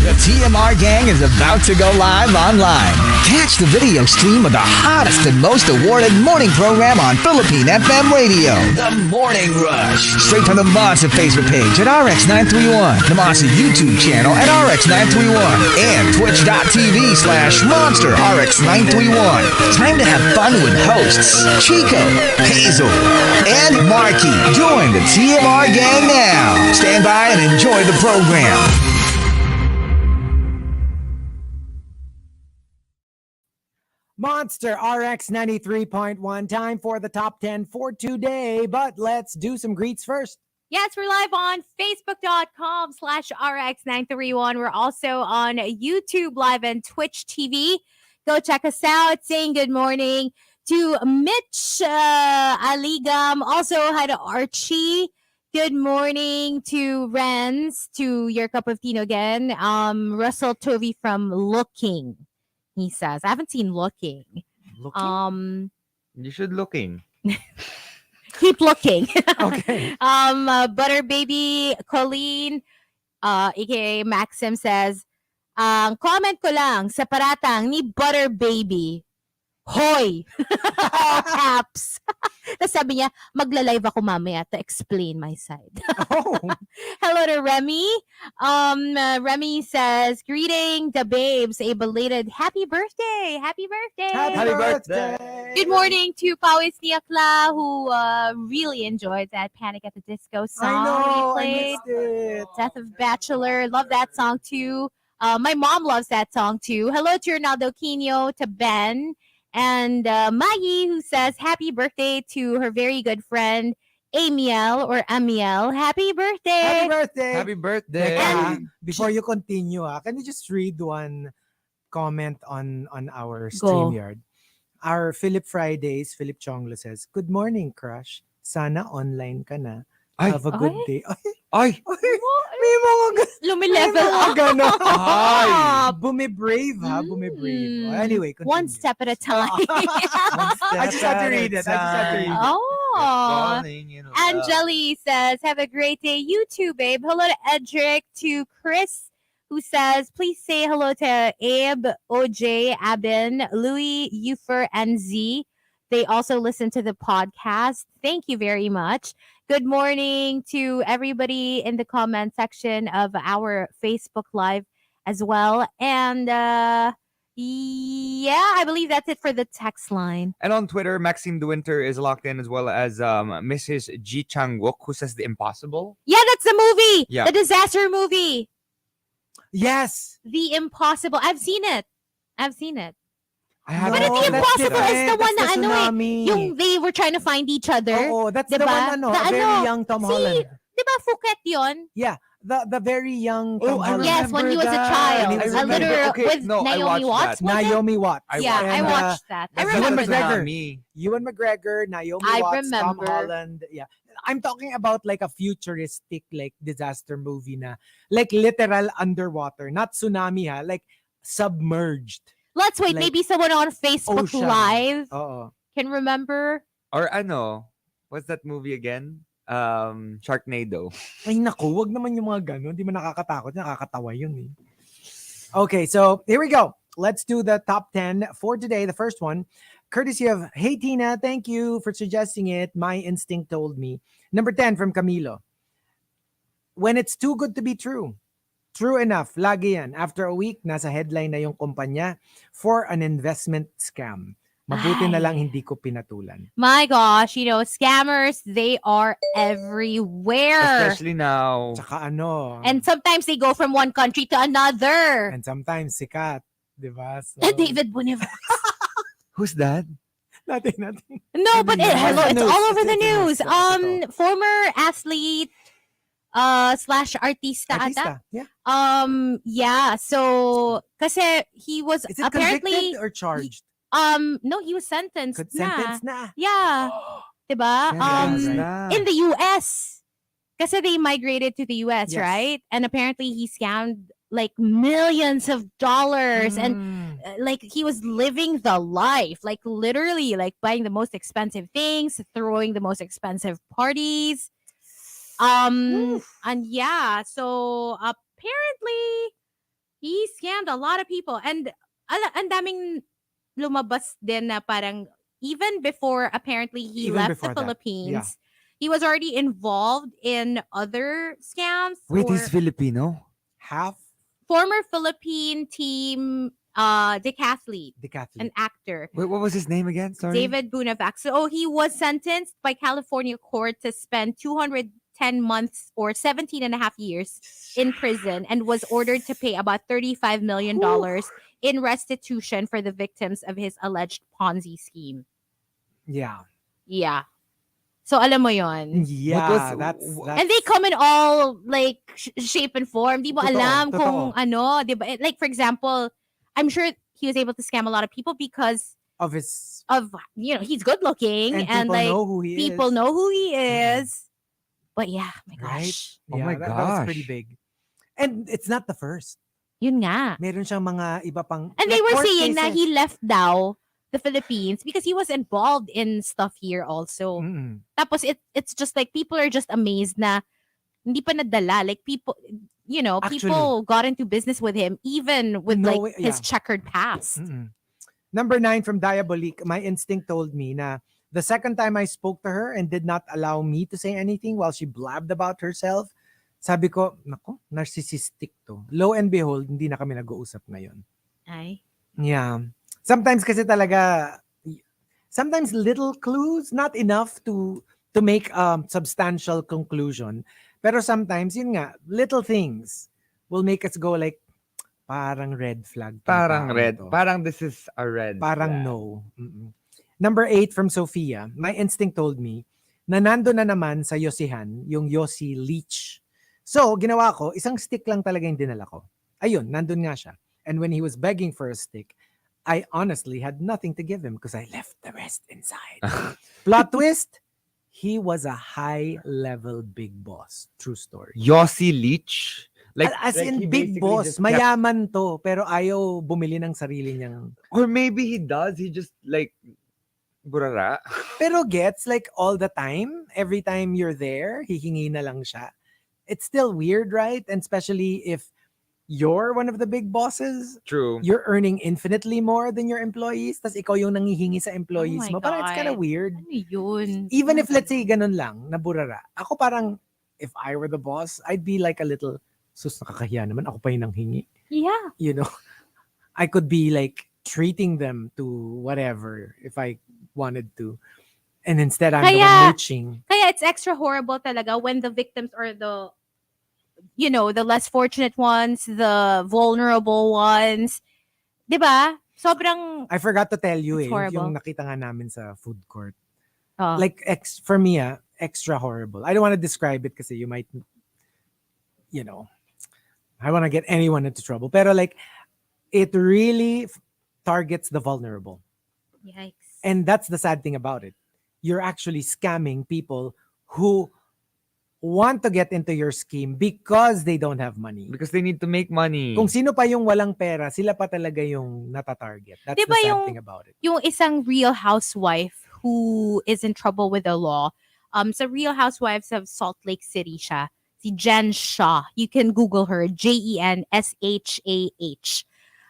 The TMR gang is about to go live online. Catch the video stream of the hottest and most awarded morning program on Philippine FM radio. The Morning Rush. Straight from the Monster Facebook page at RX931, the Monster YouTube channel at RX931, and twitch.tv/Monster RX931. Time to have fun with hosts Chico, Hazel, and Markki. Join the TMR gang now. Stand by and enjoy the program. Monster RX93.1, time for the top 10 for today, but let's do some greets first. Yes, we're live on Facebook.com/RX931. We're also on YouTube Live and Twitch TV. Go check us out. Saying good morning to Mitch Aligam. Also, hi to Archie. Good morning to Renz, to Your Cup of Tea again. Russell Tovey from Looking. He says, I haven't seen Looking. You should looking. Keep looking. Okay. Butter Baby Colleen, aka Maxim says, comment ko lang sa paratang ni Butter Baby. Hoy! All caps. Tapos sabi niya, magla-live ako mamaya to explain my side. Oh. Hello to Remy. Remy says, greeting the babes, a belated happy birthday. Happy birthday. Happy birthday. Good morning to Pawis Niakla, who really enjoyed that Panic at the Disco song I know, we I played. missed it. Death of Bachelor. Love that song too. My mom loves that song too. Hello to Ronaldo Quino, to Ben. And Maggie, who says happy birthday to her very good friend, Amiel or Amiel. Happy birthday. Happy birthday. Happy birthday. Before you continue, can you just read one comment on our StreamYard? Our Philip Fridays, Philip Chonglo says, good morning, crush. Sana online ka na. Ay. Have a good day. Ay! May mga Lumilevel up. gano'n. Ay. Bumibrave, ha? Bumibrave. Anyway, continue. One step at a time. I just had to read it. Oh. Angeli says, have a great day. You too, babe. Hello to Edric, to Chris, who says, please say hello to Abe, OJ, Abin, Louis, Eufer, and Z. They also listen to the podcast. Thank you very much. Good morning to everybody in the comment section of our Facebook Live as well. And I believe that's it for the text line. And on Twitter, Maxime De Winter is locked in, as well as Mrs. Ji Chang-wook, who says the impossible. Yeah, that's the movie. Yeah. The disaster movie. Yes. The Impossible. I've seen it. I But haven't. The Impossible is the one na That's the ano eh. tsunami. Yung they were trying to find each other. Oo, that's the Diba? one, The very young Tom Holland. Di ba Phuket yun? Yeah, the very young Tom Oh, I Holland. Yes, when he was a that. child. When he was A a baby. literal Okay, with no, I Naomi watched Watts. that. Was it? Naomi Watts. Yeah, I And, watched that. I That's Ewan remember the that. McGregor. tsunami. Ewan McGregor, Naomi I Watts, Tom remember. Holland. Yeah. I'm talking about like a futuristic like disaster movie na like literal underwater, not tsunami ha, like submerged. Let's wait. Like Maybe someone on Facebook ocean. Live Oo. can remember. Or what's that movie again? Sharknado. Ay naku, wag naman yung mga ganun. Di man nakakatakot, nakakatawa yun eh. Okay, so here we go. Let's do the top 10 for today. The first one, courtesy of Hey Tina, thank you for suggesting it. My instinct told me. Number 10 from Camilo. When it's too good to be true. True enough, lagi yan. After a week, nasa headline na yung kumpanya for an investment scam. Mabuti na lang hindi ko pinatulan. My gosh, scammers, they are everywhere. Especially now. Tsaka ano. And sometimes they go from one country to another. And sometimes sikat. Diba? So, David Boniface. Who's that? Nothing. No, but Hello, it's news. all over It's the news. ito. Former athlete / artista ata. Yeah. Yeah, so kasi he was Is it apparently convicted or charged? no, he was sentenced Could na. sentence na. Yeah. Diba? Yeah, In the US. Kasi they migrated to the US, Yes. right? And apparently he scammed like millions of dollars and like he was living the life, like literally like buying the most expensive things, throwing the most expensive parties. And yeah, so apparently He scammed a lot of people. And ang daming lumabas din na parang even before apparently he Even left the before that, Philippines, he was already involved in other scams Wait, or he's Filipino? half former Philippine team decathlete, an decathlete. actor. Wait, what was his name again? Sorry. David Bunavac. So he was sentenced by California court to spend 210 months or 17 and a half years in prison and was ordered to pay about $35 million in restitution for the victims of his alleged Ponzi scheme. Yeah. Yeah. So alam mo yon. Yeah, What was- that's And they come in all like shape and form. Di mo Totoo, alam kung totoo. ano, di ba? Like for example, I'm sure he was able to scam a lot of people because of his of he's good looking and and people like know who he people is. know who he is. But yeah, my Right? gosh. Oh Yeah, my that was pretty gosh. big. And it's not the first. Yun nga. Meron siyang mga iba pang And they like were court saying na cases. he left daw the Philippines because he was involved in stuff here also. Mm-mm. Tapos it's just like people are just amazed na hindi pa nadala. Like people, Actually. people got into business with him even with No like way- his yeah. checkered past. Mm-mm. Number 9 from Diabolique. My instinct told me na the second time I spoke to her and did not allow me to say anything while she blabbed about herself, sabi ko, nako, narcissistic to. Lo and behold, hindi na kami nag-uusap ngayon. Ay. Yeah. Sometimes kasi talaga, sometimes little clues, not enough to make a substantial conclusion. Pero sometimes, yun nga, little things will make us go like, parang red flag. tong Parang taong red. to. Parang this is a red. Parang flag. no. Mm-mm. Number 8 from Sophia. My instinct told me na nando na naman sa Yosihan, yung Yossi Leech. So, ginawa ko, isang stick lang talaga yung dinala ko. Ayun, nandun nga siya. And when he was begging for a stick, I honestly had nothing to give him because I left the rest inside. Plot twist, he was a high-level big boss. True story. Yossi Leech? As like in he big basically boss, just kept- mayaman to, pero ayaw bumili ng sarili niyang. Or maybe he does. He just like burara. Pero gets like all the time, every time you're there, hihingi na lang siya. It's still weird, right? And especially if you're one of the big bosses, True. you're earning infinitely more than your employees, tas ikaw yung nangihingi sa employees Oh my mo. Parang it's kind of God. weird. Ano yun? Even if let's say ganun lang, naburara. Ako parang, if I were the boss, I'd be like a little, sus nakakahiya naman, ako pa yung nanghingi. Yeah. You know, I could be like treating them to whatever if I wanted to. And instead, I'm the Kaya- one mooching. Kaya it's extra horrible talaga when the victims are the less fortunate ones, the vulnerable ones. 'Di ba? Sobrang I forgot to tell you It's horrible. yung nakita nga namin sa food court. oh, Like, for me, extra horrible. I don't want to describe it kasi you might, I want to get anyone into trouble. Pero like, it really targets the vulnerable. yikes. And that's the sad thing about it. You're actually scamming people who want to get into your scheme because they don't have money. Because they need to make money. Kung sino pa yung walang pera, sila pa talaga yung natatarget. That's Diba the sad yung- thing about it. Yung isang Real Housewife who is in trouble with the law. Sa Real Housewives of Salt Lake City siya. Si Jen Shah. You can Google her. JenShah.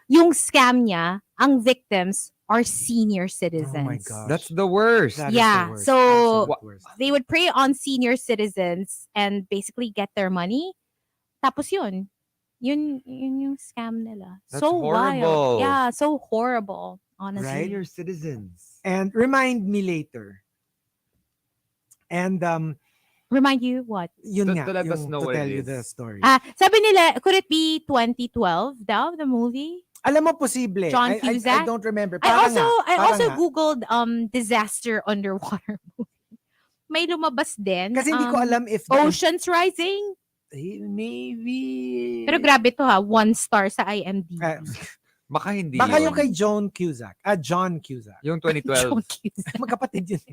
Yung scam niya, ang victims are senior citizens. Oh my gosh. That's the worst. That is Yeah, the worst. so- Absolute worst. They would prey on senior citizens and basically get their money. Tapos yun. Yun yung scam nila. That's so horrible. wild. Yeah, so horrible. Honestly. Right? Senior citizens. And remind me later. And Remind you what? yun To- nga, to let us yung know to what tell it you is. the story. Sabi nila, could it be 2012 daw, the movie? Alam mo, posible. John I Cusack? don't remember. I Parang also nga. googled disaster underwater movie. May lumabas din. Kasi hindi ko alam if Oceans Rising. maybe. Pero grabe to 1 star sa IMDb. Baka hindi Baka yun. yung kay John Cusack. John Cusack. Yung 2012. John Cusack. Magkapatid yun.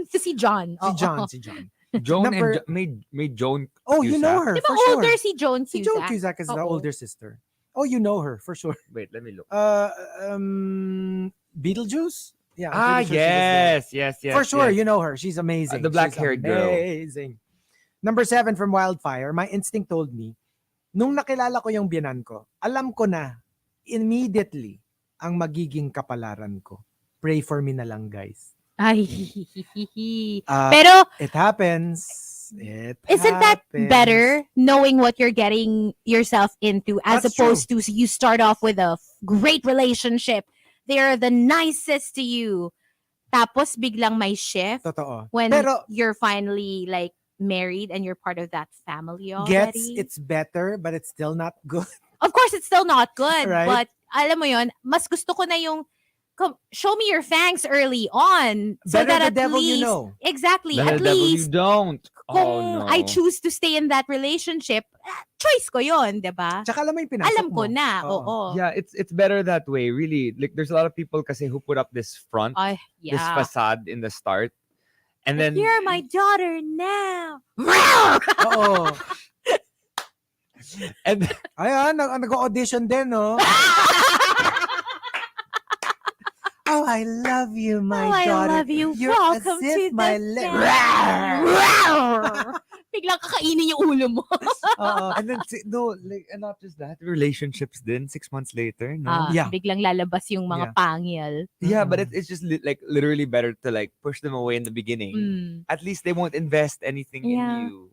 si John. Si oo. John, si John. Joan Number- may Joan Oh, you know Cusack. her Di ba for sure. older si Joan Si Cusack? Joan Cusack is the Oo. older sister. Oh, you know her for sure. Wait, let me look. Beetlejuice? Yeah. I'm pretty sure she was there. Yes. For sure, yes. you know her. She's amazing. The black-haired She's girl. amazing. Number 7 from Wildfire. My instinct told me nung nakilala ko yung biyanan ko, alam ko na immediately ang magiging kapalaran ko. Pray for me na lang, guys. Ay. Ah, Pero, It happens. It isn't that happens. better knowing what you're getting yourself into as That's opposed to you start off with a great relationship. They're the nicest to you. Tapos biglang may shift Totoo. when Pero you're finally like married and you're part of that family gets, already. it's better, but it's still not good. Of course, it's still not good. Right? But alam mo yon, mas gusto ko na yung show me your fangs early on. So Better that the at devil least, you know. exactly, The at devil you least don't. kung Oh, no. I choose to stay in that relationship, choice ko yon, diba? Tsaka alam mo yung pinasok Alam mo. ko na, Oo. oo. Yeah, it's better that way, really. Like, there's a lot of people kasi who put up this front, Ay, this yeah. facade in the start, and then You're my daughter now. Oo. and Ayan, nag-audition din, no? Oh, I love you, my Oh, I daughter. love you. You're Welcome as if to my the le- Biglang kakainin yung ulo mo. Oo. and then no, like, and not just that, relationships then 6 months later, no. Yeah. Biglang lalabas yung Yeah. mga pangil. Yeah, but Mm-mm. it's just like literally better to like push them away in the beginning. Mm. At least they won't invest anything Yeah. in you.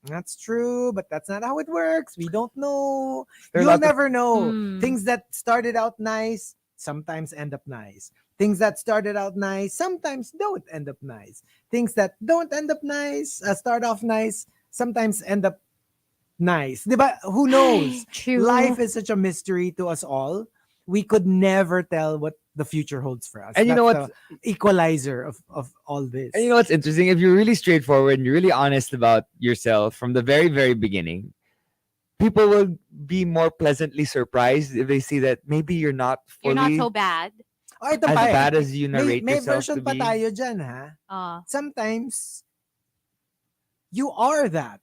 That's true, but that's not how it works. We don't know. There are You'll lots of- never know. Mm. Things that started out nice sometimes end up nice. Things that started out nice sometimes don't end up nice. Things that don't end up nice, start off nice, sometimes end up nice. Diba? Who knows? True. Life is such a mystery to us all. We could never tell what the future holds for us. And you know That's the equalizer of all this. And you know what's interesting? If you're really straightforward and you're really honest about yourself from the very, very beginning, people will be more pleasantly surprised if they see that maybe you're not You're fully not so bad. Oh, ito as pa eh. bad as you narrate may yourself version to pa be. tayo dyan, ha? Sometimes, you are that.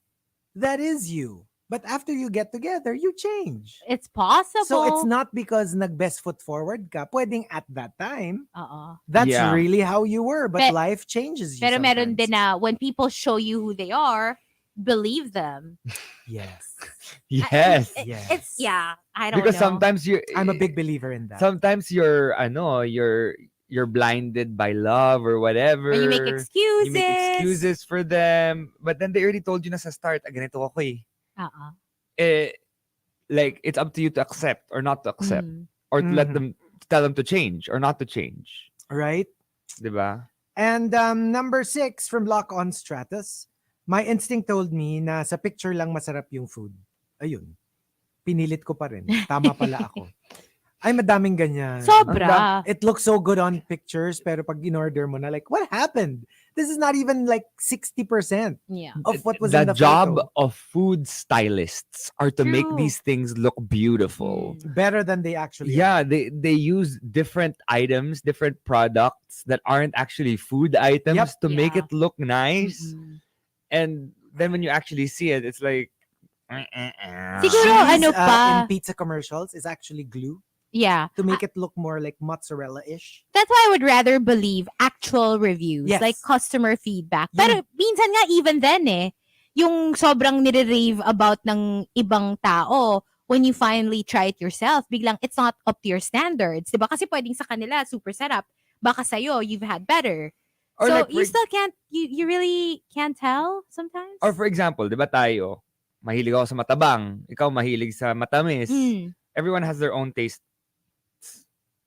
That is you. But after you get together, you change. It's possible. So it's not because nag-best foot forward ka. Pwedeng at that time, Oo. that's Yeah. really how you were. But Pe- life changes you Pero meron sometimes. din na when people show you who they are, believe them. Yes. Yes. It's I don't Because know. sometimes you I'm a big believer in that. sometimes you're blinded by love or whatever. Or you make excuses. You make excuses for them. But then they already told you na sa start, ganito ako eh. Oo. Like, it's up to you to accept or not to accept. Mm. Or to let Mhm. them, tell them to change or not to change. Right? Diba? And number 6 from Lock on Stratus. My instinct told me na sa picture lang masarap yung food. Ayun. Pinilit ko pa rin. Tama pala ako. Ay, madaming ganyan. Sobra. It looks so good on pictures, pero pag in-order mo na, like, what happened? This is not even like 60% Yeah. of what was The in the job photo. of food stylists are to make True. these things look beautiful. Better than they actually Yeah, they use different items, different products that aren't actually food items to make Yeah. it look nice. Mm-mm. And then when you actually see it, it's like Siguro, Cheese, ano pa? in pizza commercials is actually glue Yeah. to make it look more like mozzarella-ish. That's why I would rather believe actual reviews, Yes. like customer feedback. Pero minsan nga even then yung sobrang nire-rave about ng ibang tao, when you finally try it yourself, biglang it's not up to your standards. Diba? Kasi pwedeng sa kanila, super sarap. Baka sa'yo, you've had better. Or So, like, you still can't, you really can't tell sometimes? or for example, 'di ba tayo, mahilig ako sa matabang, ikaw mahilig sa matamis. Mm, Everyone has their own taste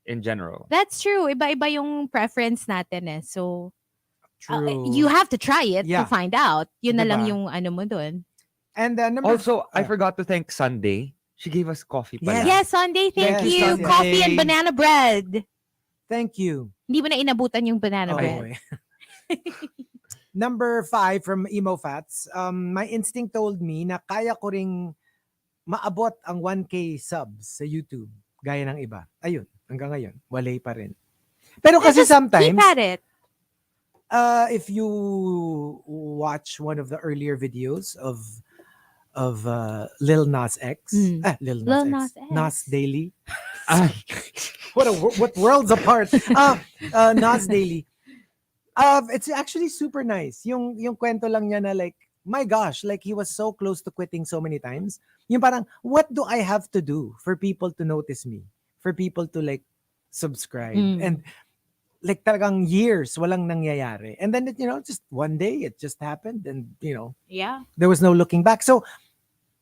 in general. that's true. Iba-iba yung preference natin So, True. you have to try it Yeah. to find out. Yun na lang Diba? yung ano mo dun. And number Also, I forgot to thank Sunday. She gave us coffee pala. Yes, Sunday, thank Yes, you. Sunday. Coffee and banana bread. Thank you. Hindi mo na inabutan yung banana Oh, bread. Number 5 from Emo Fats. My instinct told me na kaya ko ring maabot ang 1K subs sa YouTube. Gaya ng iba. Ayun, hanggang ngayon, walay pa rin. Pero kasi Just sometimes, keep at it. if you watch one of the earlier videos of Lil Nas X, Lil Lil Nas Nas X, X. Nas Daily. Ah, What worlds apart? Nas Daily. It's actually super nice. Yung kwento lang niya na like my gosh, like he was so close to quitting so many times. Yung parang, what do I have to do for people to notice me? For people to like subscribe? And like talagang years, walang nangyayari. And then, just one day, it just happened. And, Yeah. there was no looking back. So,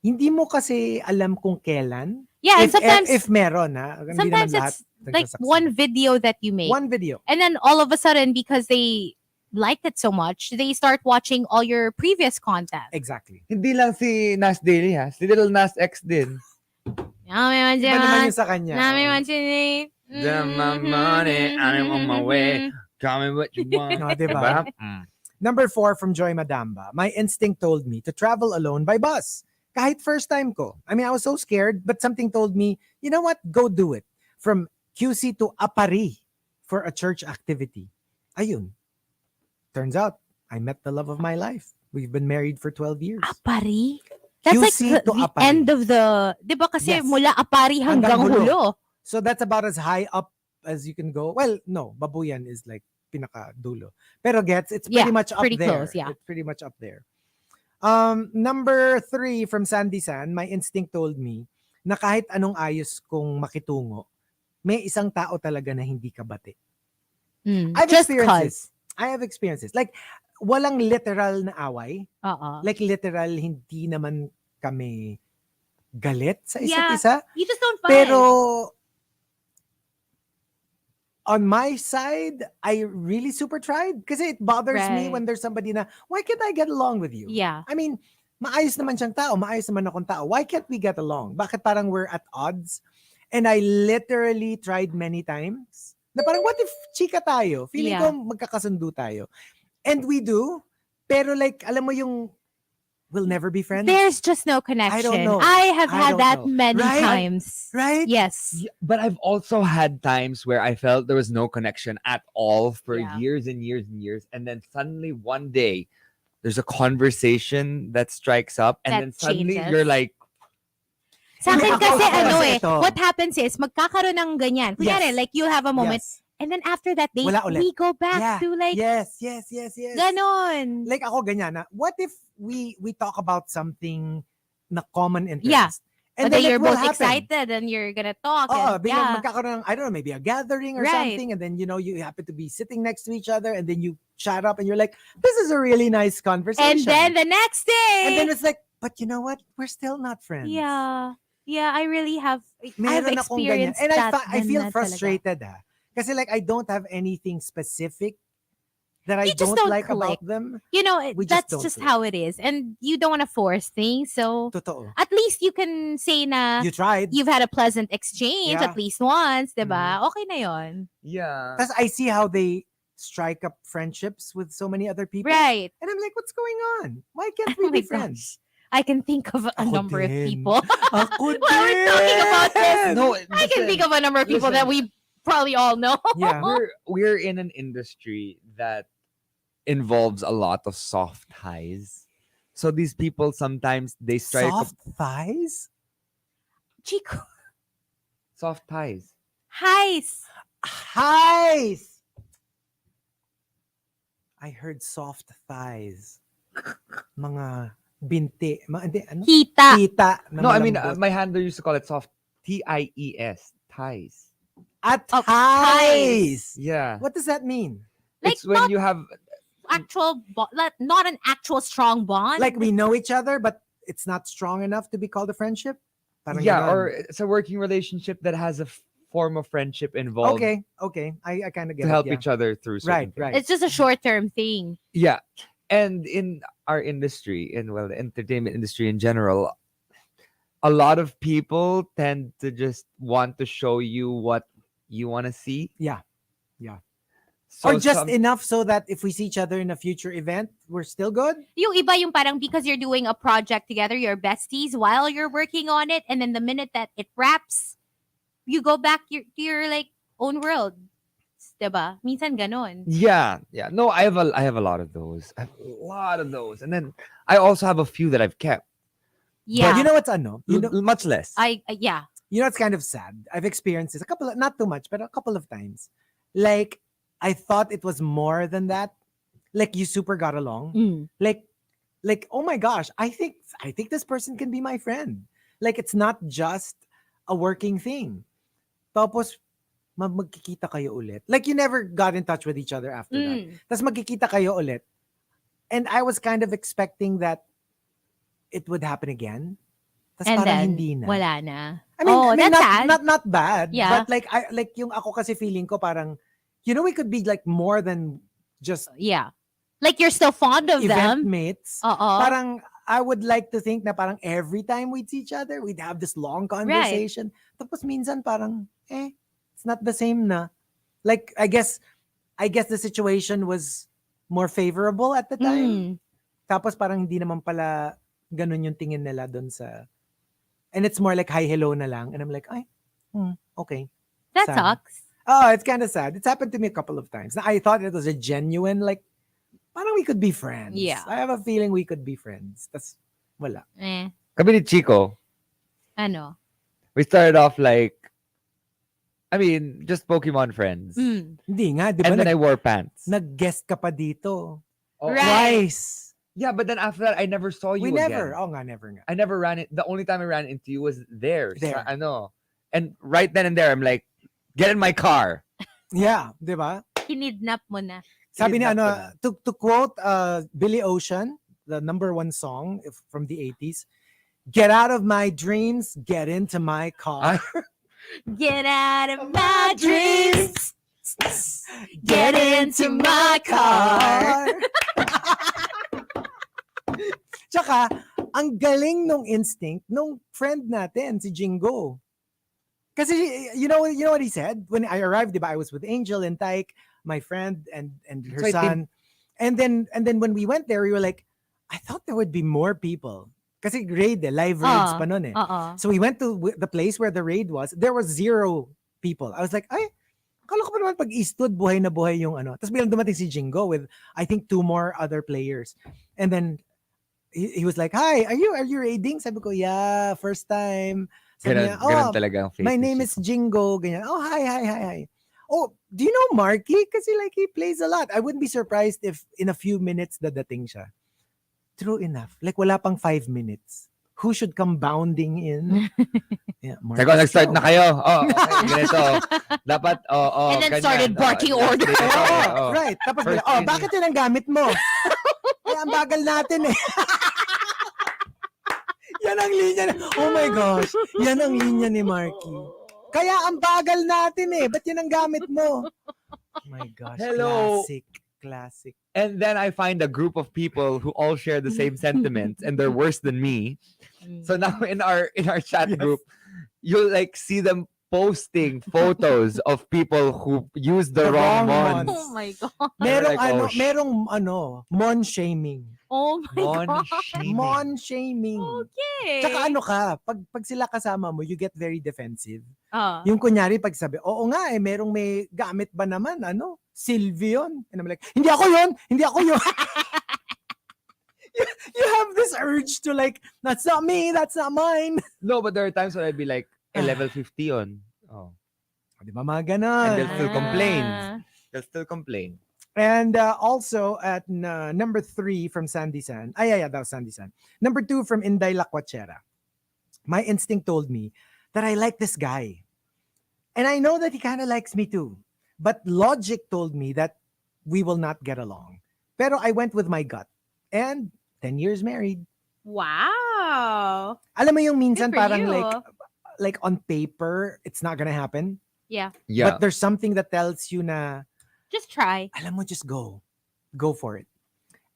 hindi mo kasi alam kung kailan. Yeah, and If, sometimes if meron, ha? Hindi sometimes naman lahat it's like nagsasucceed. one video that you make. One video. And then all of a sudden, because they liked it so much, they start watching all your previous content. Exactly. Hindi lang si Nas Daily ha. Si Little Nas X din. Iba naman yung sa kanya. My money, I'm on my way. Call me what you want. No, diba? Number 4 from Joy Madamba. My instinct told me to travel alone by bus. Kahit first time ko. I mean, I was so scared, but something told me, you know what? Go do it. From QC to Apari for a church activity. Ayun. Turns out, I met the love of my life. We've been married for 12 years. Apari? That's QC like to the Apari. end of the... Di ba kasi Yes. mula Apari hanggang hulo. So that's about as high up as you can go. Well, no. Babuyan is like pinaka-dulo. Pero gets, it's pretty much up pretty there. close, yeah. It's pretty much up there. Number 3 from Sandy San, my instinct told me na kahit anong ayos kong makitungo, may isang tao talaga na hindi kabati. I've Just experienced cause. this. I have experienced this. Like, walang literal na away. Like, Like, literal, hindi naman kami galit sa isa't Yeah. isa. you just don't find. Pero, on my side, I really super tried. Kasi it bothers me Right. when there's somebody na, why can't I get along with you? Yeah. I mean, maayos naman siyang tao, maayos naman akong tao. Why can't we get along? Bakit parang we're at odds? And I literally tried many times. Na parang, what if chika tayo? Feeling ko magkakasundo tayo. And we do. Pero like, alam mo yung, we'll never be friends. There's just no connection. I don't know. I have I had don't that know. many Right? times. Right? Yes. Yeah, but I've also had times where I felt there was no connection at all for Yeah. years and years and years. And then suddenly one day, there's a conversation that strikes up. And That then suddenly changes. you're like, Sa akin Ako kasi kasi ito. what happens is, magkakaroon ng ganyan. Kunyari, Yes. like you have a moment, Yes. and then after that day, Wala ulit. we go back Yeah. to like, Yes. ganon. Like ako ganyan na, what if we talk about something na common interest? Yeah. And But then then you're it will both happen. excited and you're gonna talk. Oo, and, biglang magkakaroon ng, I don't know, maybe a gathering or Right. something, and then, you happen to be sitting next to each other, and then you chat up, and you're like, this is a really nice conversation. And then the next day, And then it's like, but you know what? We're still not friends. yeah, I really have, I've Meron akong ganyan. experienced And that. I feel din na talaga. frustrated, Kasi like, I don't have anything specific that I You just don't don't like click. about them. You know, We just that's don't just click. how it is. And you don't want to force things. So Totoo. at least you can say na You tried. you've had a pleasant exchange Yeah. at least once, diba? Okay na yon. yeah. Because I see how they strike up friendships with so many other people. Right. And I'm like, what's going on? Why can't Oh we be my friends? I can think of a Ako number of din. people. Ako While we're talking about this, No, I can think of a number of people that we probably all know. Yeah. we're in an industry that involves a lot of soft ties. So these people sometimes they strike up Soft thighs? Chico. soft ties. Highs. Highs! I heard soft thighs. Mga binti. Hindi, ano? Hita. Kita. na No, I mean malambot. my handler used to call it soft TIES ties. At Oh, thighs. Yeah. What does that mean? Like it's when not you have not an actual strong bond. Like we know each other, but it's not strong enough to be called a friendship? Parang yeah, ganon. or it's a working relationship that has a form of friendship involved Okay. I kind of get to it. help Yeah. each other through certain things. Right. it's just a short-term thing. Yeah. And in our industry, the entertainment industry in general, a lot of people tend to just want to show you what you want to see. Yeah. So Or just some- enough so that if we see each other in a future event, we're still good. Yung iba yung parang because you're doing a project together, you're besties while you're working on it, and then the minute that it wraps, you go back to your like own world. Diba? Minsan ganon. Yeah. No, I have a lot of those. I have a lot of those. And then I also have a few that I've kept. Yeah. But you know what's ano? Much less. Yeah. You know, it's kind of sad. I've experienced this not too much, but a couple of times. Like, I thought it was more than that. Like, you super got along. Mm. Like, Like, oh my gosh, I think this person can be my friend. Like, it's not just a working thing. Tapos, magkikita kayo ulit. Like, you never got in touch with each other after that. Tapos magkikita kayo ulit. And I was kind of expecting that it would happen again. Tapos And parang then, hindi na. wala na. I mean, that's sad. not bad. Yeah. But like yung ako kasi feeling ko parang, we could be like more than just Yeah. Like you're still fond of event them. mates. Oo. Parang I would like to think na parang every time we'd see each other, we'd have this long conversation. Tapos minsan parang, it's not the same na. Like, I guess the situation was more favorable at the time. Tapos parang hindi naman pala ganun yung tingin nila dun sa... And it's more like hi, hello na lang. And I'm like, okay. That Sad. sucks. Oh, it's kind of sad. It's happened to me a couple of times. I thought it was a genuine, like, parang we could be friends. Yeah. I have a feeling we could be friends. Tas, wala. Kami ni Chico, Ano? we started off like, I mean, just Pokemon friends. Hindi nga, di ba? And then I wore pants. Nag-guest ka pa dito. Right. Twice. Yeah, but then after that, I never saw you We again. never. Oh nga, never nga. I never ran it. The only time I ran into you was there. There. Sa, and right then and there, I'm like, get in my car. Yeah, di ba? Kinidnap mo na. Sabi ni Kidnap ko to quote Billy Ocean, the #1 song from the 80s, get out of my dreams, get into my car. Get out of my dreams. Get into my car. Tsaka, ang galing nung instinct nung friend natin, si Jingo. Kasi, you know what he said? When I arrived, diba, I was with Angel and Tyke, my friend and her So I son. And then when we went there, we were like, I thought there would be more people. Kasi live raids pa nun eh. So we went to the place where the raid was. There was 0 people. I was like, akala ko pa naman pag Eastwood, buhay na buhay yung ano. Tapos bilang dumating si Jingo with, I think, 2 more other players. And then, he was like, hi, are you raiding? Sabi ko, yeah, first time. Sabi niya, Ganun talaga ang face my ni name Chico. is Jingo. Ganyan. Oh, hi. Oh, do you know Markki? Kasi like he plays a lot. I wouldn't be surprised if in a few minutes dadating siya. True enough. Like wala pang 5 minutes. Who should come bounding in? Yeah, Sabi, nag-start na kayo. Okay, ganito. Dapat, And then ganyan. started barking orders. Right. Tapos First bigla, thing- bakit yun ang gamit mo? Ang bagal natin eh. Yan ang linya oh my gosh. Yan ang linya ni Markki. Kaya ang bagal natin eh. Ba't yan ang gamit mo? Oh my gosh. Hello. Classic. And then I find a group of people who all share the same sentiments and they're worse than me. So now in our chat Yes. group, you'll like see them posting photos of people who use the The wrong wrong ones. Oh my God. Merong Like, merong mon shaming. Oh my Mon God. shaming. Mon shaming. Okay. Tsaka ano ka, pag sila kasama mo, you get very defensive. Ah. Yung kunyari, pag sabi, oo nga eh, merong may gamit ba naman, Sylvie yun. And I'm like, hindi ako yun! You have this urge to like, that's not me, that's not mine. No, but there are times when I'd be like, level 50 on. Oh. Di ba mga ganon? And they'll still complain. Ah. They'll still complain. And also at number 3 from Sandy San. Yeah, that was Sandy San. Number 2 from Inday Lacuachera. My instinct told me that I like this guy. And I know that he kind of likes me too. But logic told me that we will not get along. Pero I went with my gut. And 10 years married. Wow. Alam mo yung minsan Good for parang you. like on paper, it's not gonna happen. Yeah. Yeah. But there's something that tells you na, Just try. alam mo, just go. Go for it.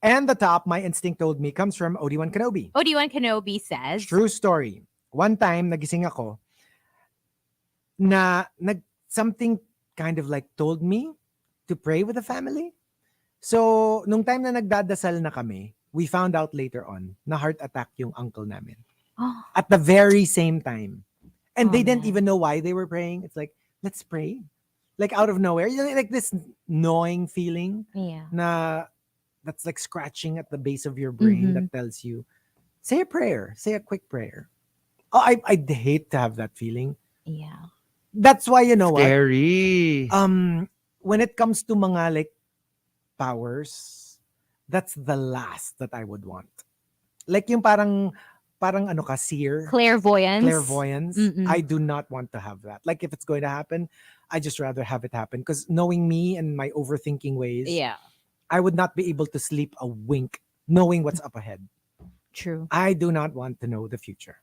And the top, my instinct told me, comes from Obi-Wan Kenobi. Obi-Wan Kenobi says. True story. One time, nagising ako, something kind of like told me to pray with the family. So, nung time na nagdadasal na kami, we found out later on na heart attack yung uncle namin. Oh, At the very same time. And Oh, they didn't man. even know why they were praying. It's like, let's pray. Like out of nowhere. You know, like this gnawing feeling yeah. na that's like scratching at the base of your brain that tells you, say a prayer. Say a quick prayer. Oh, I'd hate to have that feeling. Yeah. That's why, you know what? Scary. When it comes to mga like powers, that's the last that I would want. Like yung parang ano ka, seer, Clairvoyance. clairvoyance. Mm-mm. I do not want to have that. Like if it's going to happen, I just rather have it happen. Because knowing me and my overthinking ways, Yeah, I would not be able to sleep a wink knowing what's up ahead. true. I do not want to know the future.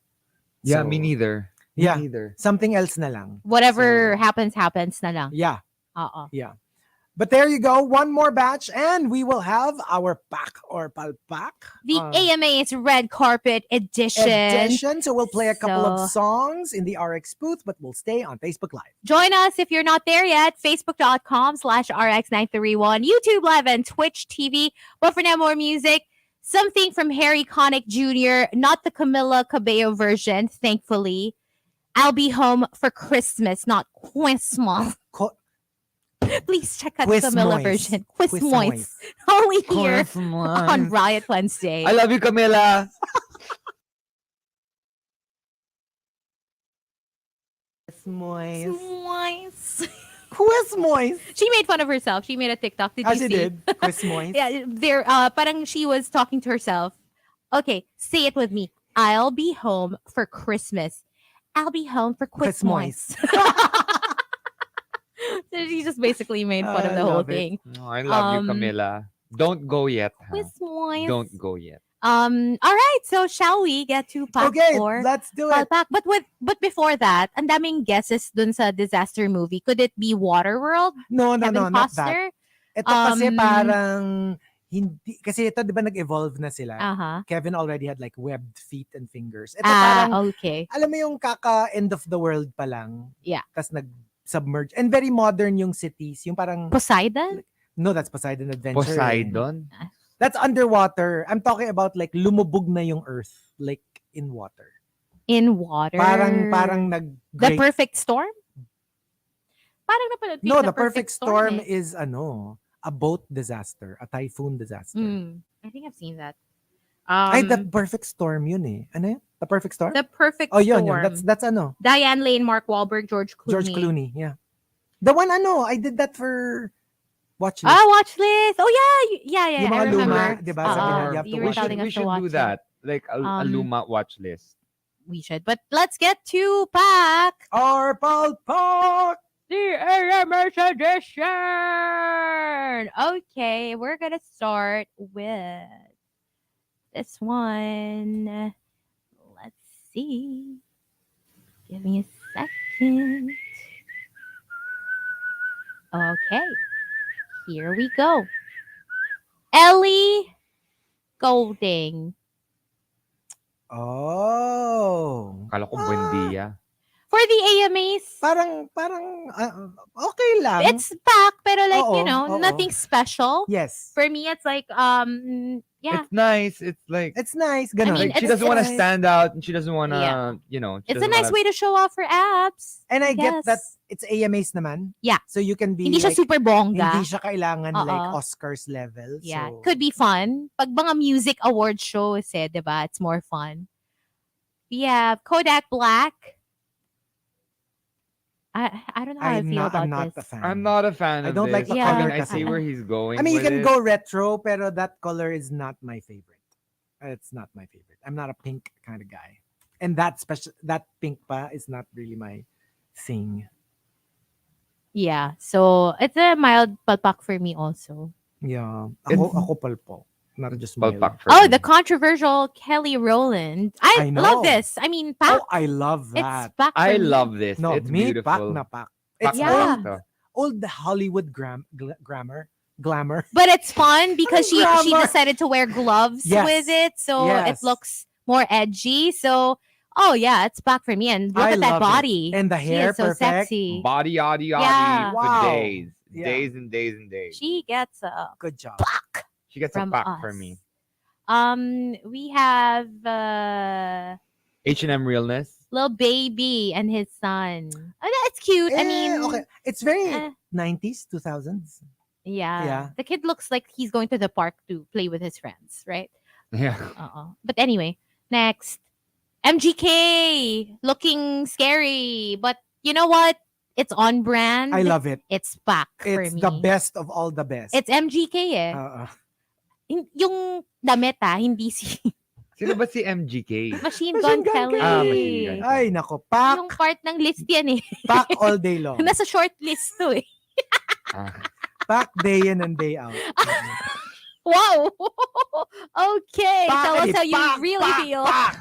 Yeah, So, me neither. Me Yeah. neither. Something else na lang. Whatever So, happens na lang. Yeah. Uh-uh. But there you go. One more batch and we will have our pack or palpak. The AMA's Red Carpet Edition. So we'll play a couple of So- songs in the RX booth, but we'll stay on Facebook Live. Join us if you're not there yet. Facebook.com/RX931, YouTube Live, and Twitch TV. But for now, more music. Something from Harry Connick Jr., not the Camila Cabello version, thankfully. I'll be home for Christmas, not Christmas. Please check out the Camila version. Quizmois. Only here on Riot Wednesday. I love you, Camila. Quizmois. Quizmois. She made fun of herself. She made a TikTok. Did you As see? she did. Quizmois. Yeah, there. Parang she was talking to herself. Okay, say it with me. I'll be home for Christmas. I'll be home for Quizmois. So she just basically made fun of I the whole love it. thing. Oh, I love you, Camila. Don't go yet. Huh? Quizmois. Don't go yet. All right. So shall we get to pack Okay, or let's do it. palpak? But before that, ang daming guesses dun sa disaster movie. Could it be Waterworld? No, Kevin not that. Costner? Ito kasi Um, parang hindi kasi ito 'di ba nag-evolve na sila. Uh-huh. Kevin already had like webbed feet and fingers. Ito parang Okay. alam mo yung kaka end of the world pa lang. Yeah. Tas nag-submerge and very modern yung cities. Yung parang Poseidon? no, that's Poseidon Adventure. Poseidon? That's underwater. I'm talking about like lumubog na yung earth like in water. In water? Parang nag The Perfect Storm? Parang napanood ko No, yung the perfect storm eh. is a boat disaster, a typhoon disaster. I think I've seen that. Ay, the perfect storm yun eh. Ano yun? The perfect storm? The Perfect Oh, Storm. yun. That's ano. Diane Lane, Mark Wahlberg, George Clooney. George Clooney, yeah. The one I did that for watch list. Watch list. Oh, yeah. Yung I mga luma, remember. di ba? Sabi na, you have to You were watch telling it. us We to should watch do it. that. Like a Luma watch list. We should. But let's get to pack. Or palpak! The AMS edition. Okay, we're gonna start with this one. Let's see. Give me a second. Okay, here we go. Ellie Golding. Oh. Kala ko Buendia. For the AMAs, Parang okay lang. it's back, pero like, Oo, you know, oo. nothing special. yes. For me, it's like, yeah. It's nice. It's like, It's nice. Ganon. I mean, like she it's- doesn't want to nice. stand out and she doesn't want to, Yeah. you know. she It's a doesn't nice wanna- way to show off her abs. And I get that Yes. it's AMAs naman. Yeah. So you can be Hindi siya like, super bongga. hindi siya kailangan like Oo. Oscars level. Yeah, So, could be fun. Pag mga music award shows, diba? It's more fun. We have Kodak Black. I don't know how I feel about I'm not this. a fan. I'm not a fan I of don't like this. the Yeah. I mean, color I see kasi. where he's going. I mean, you with can it. go retro, pero that color is not my favorite. It's not my favorite. I'm not a pink kind of guy. And that pink pa is not really my thing. Yeah, so it's a mild palpak for me also. Yeah. It's- Ako palpo. Not just Palpak mild. for Oh, me. the controversial Kelly Rowland. I I know. love this. I mean, Pak, Oh, I love it's that. back for I me. love this. No, It's me, pak beautiful. na pak. Pak It's na Yeah. pak to. old Hollywood glamour. But it's fun because she Grammar. decided to wear gloves Yes. with it, so it Yes. looks more edgy. So, oh yeah, it's back for me. And look I at that love it. body. And the She hair, is so perfect. sexy. Body, yaddy, yaddy Yeah. for Wow. days. Yeah. Days and days and days. She gets a Good job. pack She gets a from pack us. for me. We have H&M realness. little baby and his son. Oh, that's cute. I mean, okay. It's very eh, 90s, 2000s. yeah. Yeah. The kid looks like he's going to the park to play with his friends, right? Yeah. But anyway, next. MGK looking scary, but you know what? It's on brand. I love it. It's back for It's me. the best of all the best. It's MGK eh. Uh, Yung damit hindi si Sino ba si MGK? Machine Machine Gun Gun Kelly. Machine Gun. Ay, nako. Pak. Yung part ng list yan eh. Pak all day long. Nasa short list to eh. Ah, Pak day in and day out. Wow! Okay, tell us Pakity, how you pak, really pak, feel. pak.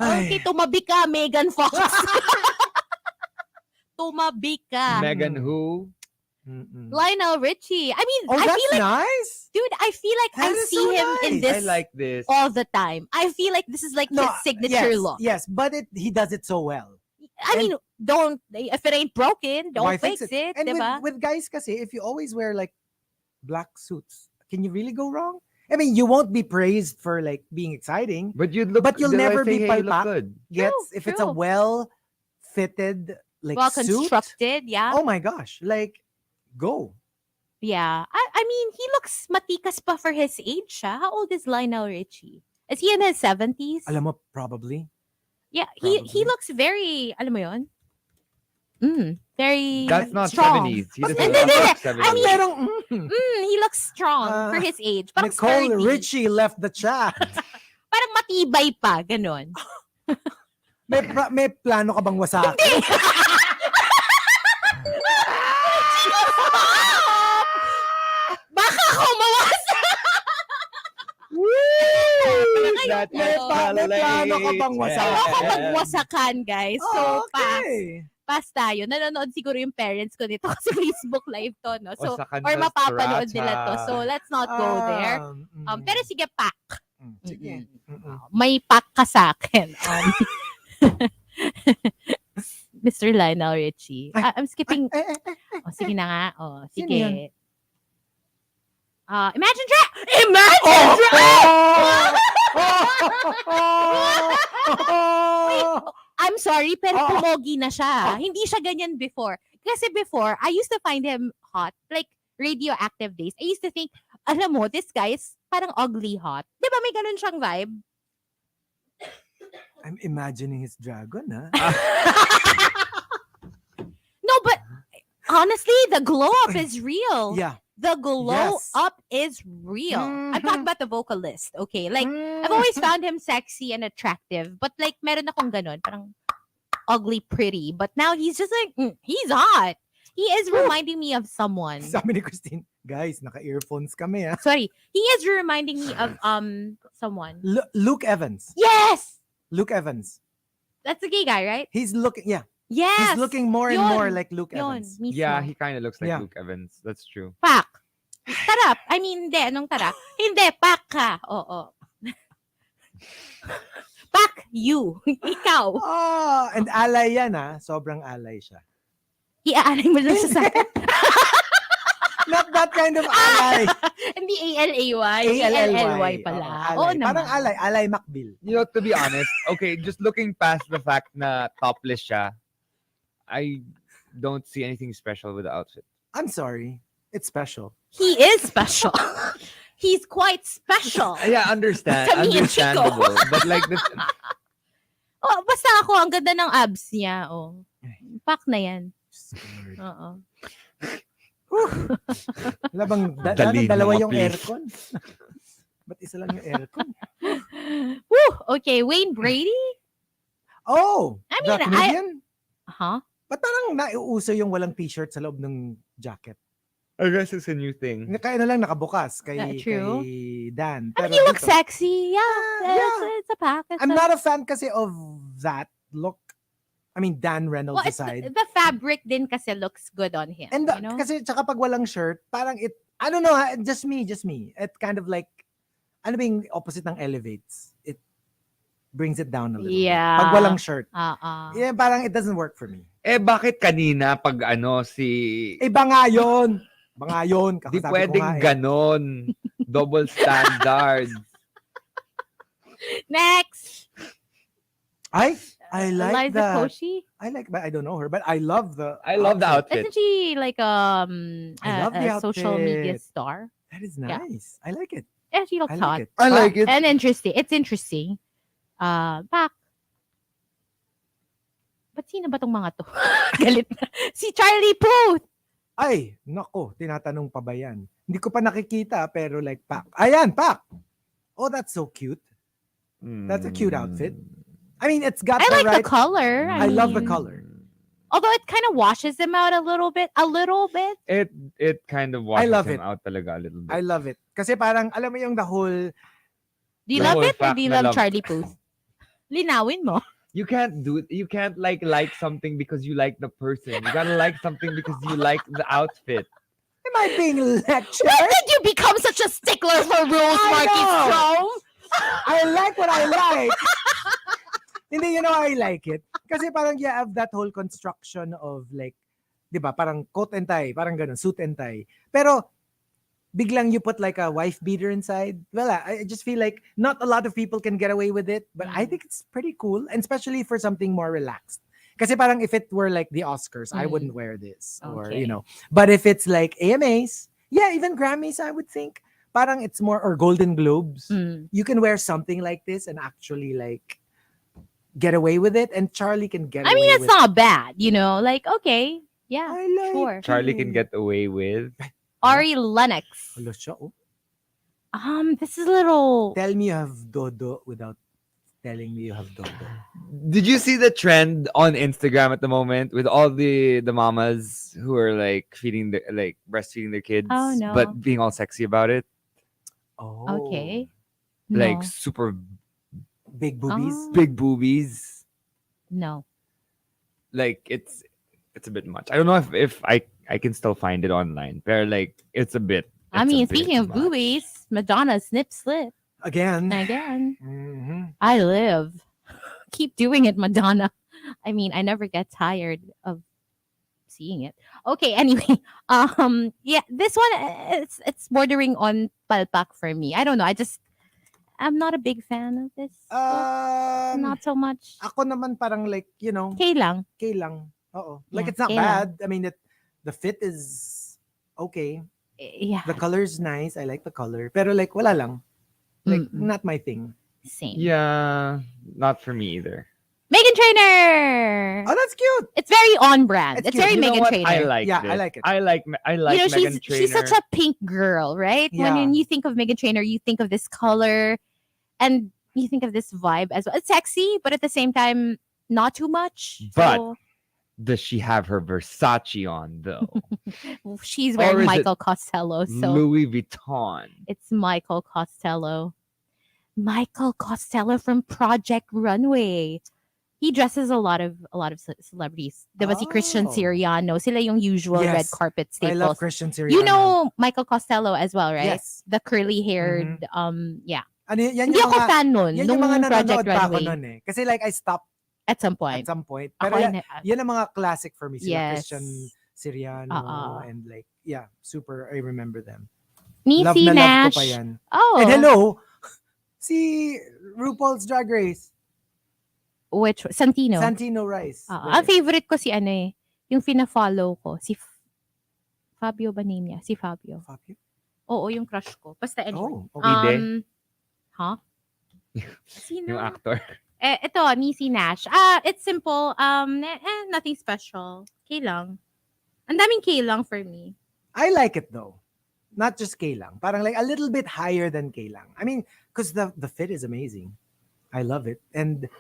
Okay, Ay. tumabi ka, Megan Fox. Tumabi ka. Megan who? Mm-mm. Lionel Richie. I mean, Oh, I that's feel like, nice. dude, I feel like That I is see so him in nice. this I like this. all the time. I feel like this is like his signature yes, look. Yes, but he does it so well. I mean, if it ain't broken, don't Why fix it, And diba? with guys kasi, if you always wear like black suits, can you really go wrong? I mean, you won't be praised for like being exciting. But you'll never be you look palpak. good. Gets if it's a true. well fitted like Well suit. constructed, yeah. Oh my gosh, like go. Yeah. I mean, he looks matikas pa for his age, siya. How old is Lionel Richie? Is he in his 70s? Alam mo, probably. Yeah, he Probably. looks very, alam mo yun? Very That's not strong. 70s. He But doesn't hindi, look hindi. like 70s. Ang merong, He looks strong for his age. Parang Nicole sturdy. Richie left the chat. Parang matibay pa, ganon. May plano ka bang wasakin? Baka ako mawasa! That May plano ka bang wasakin? Ayoko magwasakan, guys. So, okay. pass tayo. Nanonood siguro yung parents ko nito kasi Facebook live to, no? So, Wasakan or sa mapapanood sriracha. nila to. So, let's not go there. Pero sige, pak. Sige. May pak ka sa akin. Mr. Lionel Richie. I'm skipping. Oh, sige na nga. Oh, Sino sige. yun? Imagine Imagine I'm sorry, pero pumogi na siya. Hindi siya ganyan before. Kasi before, I used to find him hot. Like, radioactive days. I used to think, alam mo, this guy is parang ugly hot. Di ba may ganun siyang vibe? I'm imagining his dragon, ha? No, but honestly, the glow up is real. Yeah. The glow Yes. up is real. I'm talking about the vocalist, okay? Like, I've always found him sexy and attractive. But like, meron akong ganun, parang ugly pretty. But now he's just like, he's hot. He is reminding me of someone. Sabi ni Christine, guys, naka-earphones kami, ha? Sorry. He is reminding me of someone. Luke Evans. Yes! Luke Evans. That's the gay guy, right? He's looking, yeah. Yes! He's looking more and Yun. more like Luke Yun, Evans. mismo. Yeah, he kind of looks like Yeah. Luke Evans. That's true. Pak. Tarap. I mean, hindi. Anong tarap? Hindi, pak ka. Oo. Pak you. Ikaw. Oh, and alay yan, ha? Sobrang alay siya. Iaalay mo lang siya sa akin. Not that kind of alay. Hindi A-L-A-Y. A-L-L-Y. A-L-L-Y pala. Oo, Oo alay. naman. Parang alay Macbill. You know, to be honest, okay, just looking past the fact na topless siya, I don't see anything special with the outfit. I'm sorry. It's special. He is special. He's quite special. Yeah, understand. To me and Chico. Understandable. But like this, Oh, basta ako, ang ganda ng abs niya. Oh. Pak na yan. Oo. Wala bang Dali dalawa mga yung please. aircon? Ba't isa lang yung aircon? Woo! Okay, Wayne Brady? Oh! I the mean, comedian? Huh? Ba't parang nauuso yung walang t-shirt sa loob ng jacket? I guess it's a new thing. Kaya na lang nakabukas kay, True. kay Dan. I mean, Pero he looks dito, sexy. Yeah. It's a pack. I'm not a fan kasi of that look. I mean, Dan Reynolds Well, it's aside. the fabric din kasi looks good on him. And you know? kasi tsaka pag walang shirt, parang I don't know, just me. It kind of like, ano ba yung opposite ng elevates? It brings it down a little bit. Yeah. Pag walang shirt. Yeah. Yeah, parang it doesn't work for me. Eh, bakit kanina pag si... Iba nga yun. Iba nga yun. Di Kakasabi ko pwedeng nga eh. ganon. Double standard. Next. I like Liza that. Koshy. But I don't know her, but I love the outfit. Isn't she like I love the a social media outfit. star? That is Yeah. nice. I like it. Yeah, she looks I hot. like it. I like it. And interesting. It's interesting. Back. Ba't sino ba tong mga to? Galit na. Si Charlie Puth. Ay, nako, tinatanong pa ba yan? Hindi ko pa nakikita, pero like, Pak. Ayan, Pak! Oh, that's so cute. That's a cute outfit. I mean, it's got I the like right. the color. I love the mean, color. Although it kind of washes him out a little bit. A little bit. It kind of washes love him it. out talaga a little bit. I love it. Kasi parang, alam mo yung the whole, Do you The love whole it or fact do you na love love- Charlie Puth? Linawin mo. You can't do it. You can't like something because you like the person. You gotta like something because you like the outfit. am I being lectured? When did you become such a stickler for rules, I Markki know. Strong? I like what I like. Hindi, you know I like it. Kasi parang you have that whole construction of like, di ba, parang coat and tie, parang ganun, suit and tie. Pero, biglang you put like a wife beater inside. Well, I just feel like not a lot of people can get away with it, but I think it's pretty cool, and especially for something more relaxed. Kasi parang if it were like the Oscars, I wouldn't wear this. Or, Okay. you know, but if it's like AMAs, yeah, even Grammys, I would think, parang it's more, or Golden Globes, you can wear something like this and actually like get away with it, and Charlie can get I away mean, with it's not bad, you know. Like, okay, yeah, I like sure. Charlie can get away with. Ari Lennox. Hello, siya, oh. This is a little. Tell me you have dodo without telling me you have dodo. Did you see the trend on Instagram at the moment with all the mamas who are like feeding the like breastfeeding their kids, Oh, no. but being all sexy about it, Oh. Okay. like No. super Big boobies. Oh. big boobies. No. Like it's a bit much. I don't know if I can still find it online, but like it's a bit. I it's a mean, bit speaking of much. boobies, Madonna snip slip Again. again. Mhm. I live. Keep doing it, Madonna. I mean, I never get tired of seeing it. Okay, anyway. Yeah, this one it's bordering on palpak for me. I don't know. I'm not a big fan of this. Not so much. Ako naman parang like, you know, Okay lang. okay lang. Oo. Like Yeah, it's not okay lang. bad. I mean, the fit is okay. Yeah, The color's nice. I like the color. Pero like, wala lang. Like, Mm-mm. not my thing. same. Yeah, not for me either. Megan Trainor. Oh, that's cute. It's very on brand. It's It's, cute. very You know Megan what? Trainor. I like Yeah, it. I like it. I like You know, Megan she's such a pink girl, right? Yeah. When you think of Megan Trainor, you think of this color, and you think of this vibe as well. It's sexy, but at the same time, not too much. But- So, Does she have her Versace on though? she's Or wearing is it Michael Costello, so Louis Vuitton. it's Michael Costello. Michael Costello from Project Runway. He dresses a lot of celebrities. There was Christian Oh. Siriano. Sila yung usual red Yes. carpet I staples. love Christian Siriano. You know Michael Costello as well, right? Yes. The curly haired, yeah. Ano, yan Hindi yung ako mga, fan nun, yan nung yung mga Project nanonood pa ako Runway. nun eh. Kasi like, I stopped At some at point. some point. Ako, Pero yan ang mga classic for me. Sila Yes. Christian Siriano. And like, yeah, super, I remember them. Love Nisi na love Nash. ko pa yan. Oh. And hello, si RuPaul's Drag Race. Which, Santino. Santino Rice. Ang favorite ko si ano eh, yung fina-follow ko, si Fabio ba name niya? Si Fabio. Fabio? Oo, yung crush ko. Basta anyway. Oh, okay. Ide? Huh? Sino? Yung actor. Ito, Nisi Nash. It's simple. Nothing special. K lang. Ang daming K lang for me. I like it though. Not just K lang. Parang like a little bit higher than K lang. I mean, because the fit is amazing. I love it. And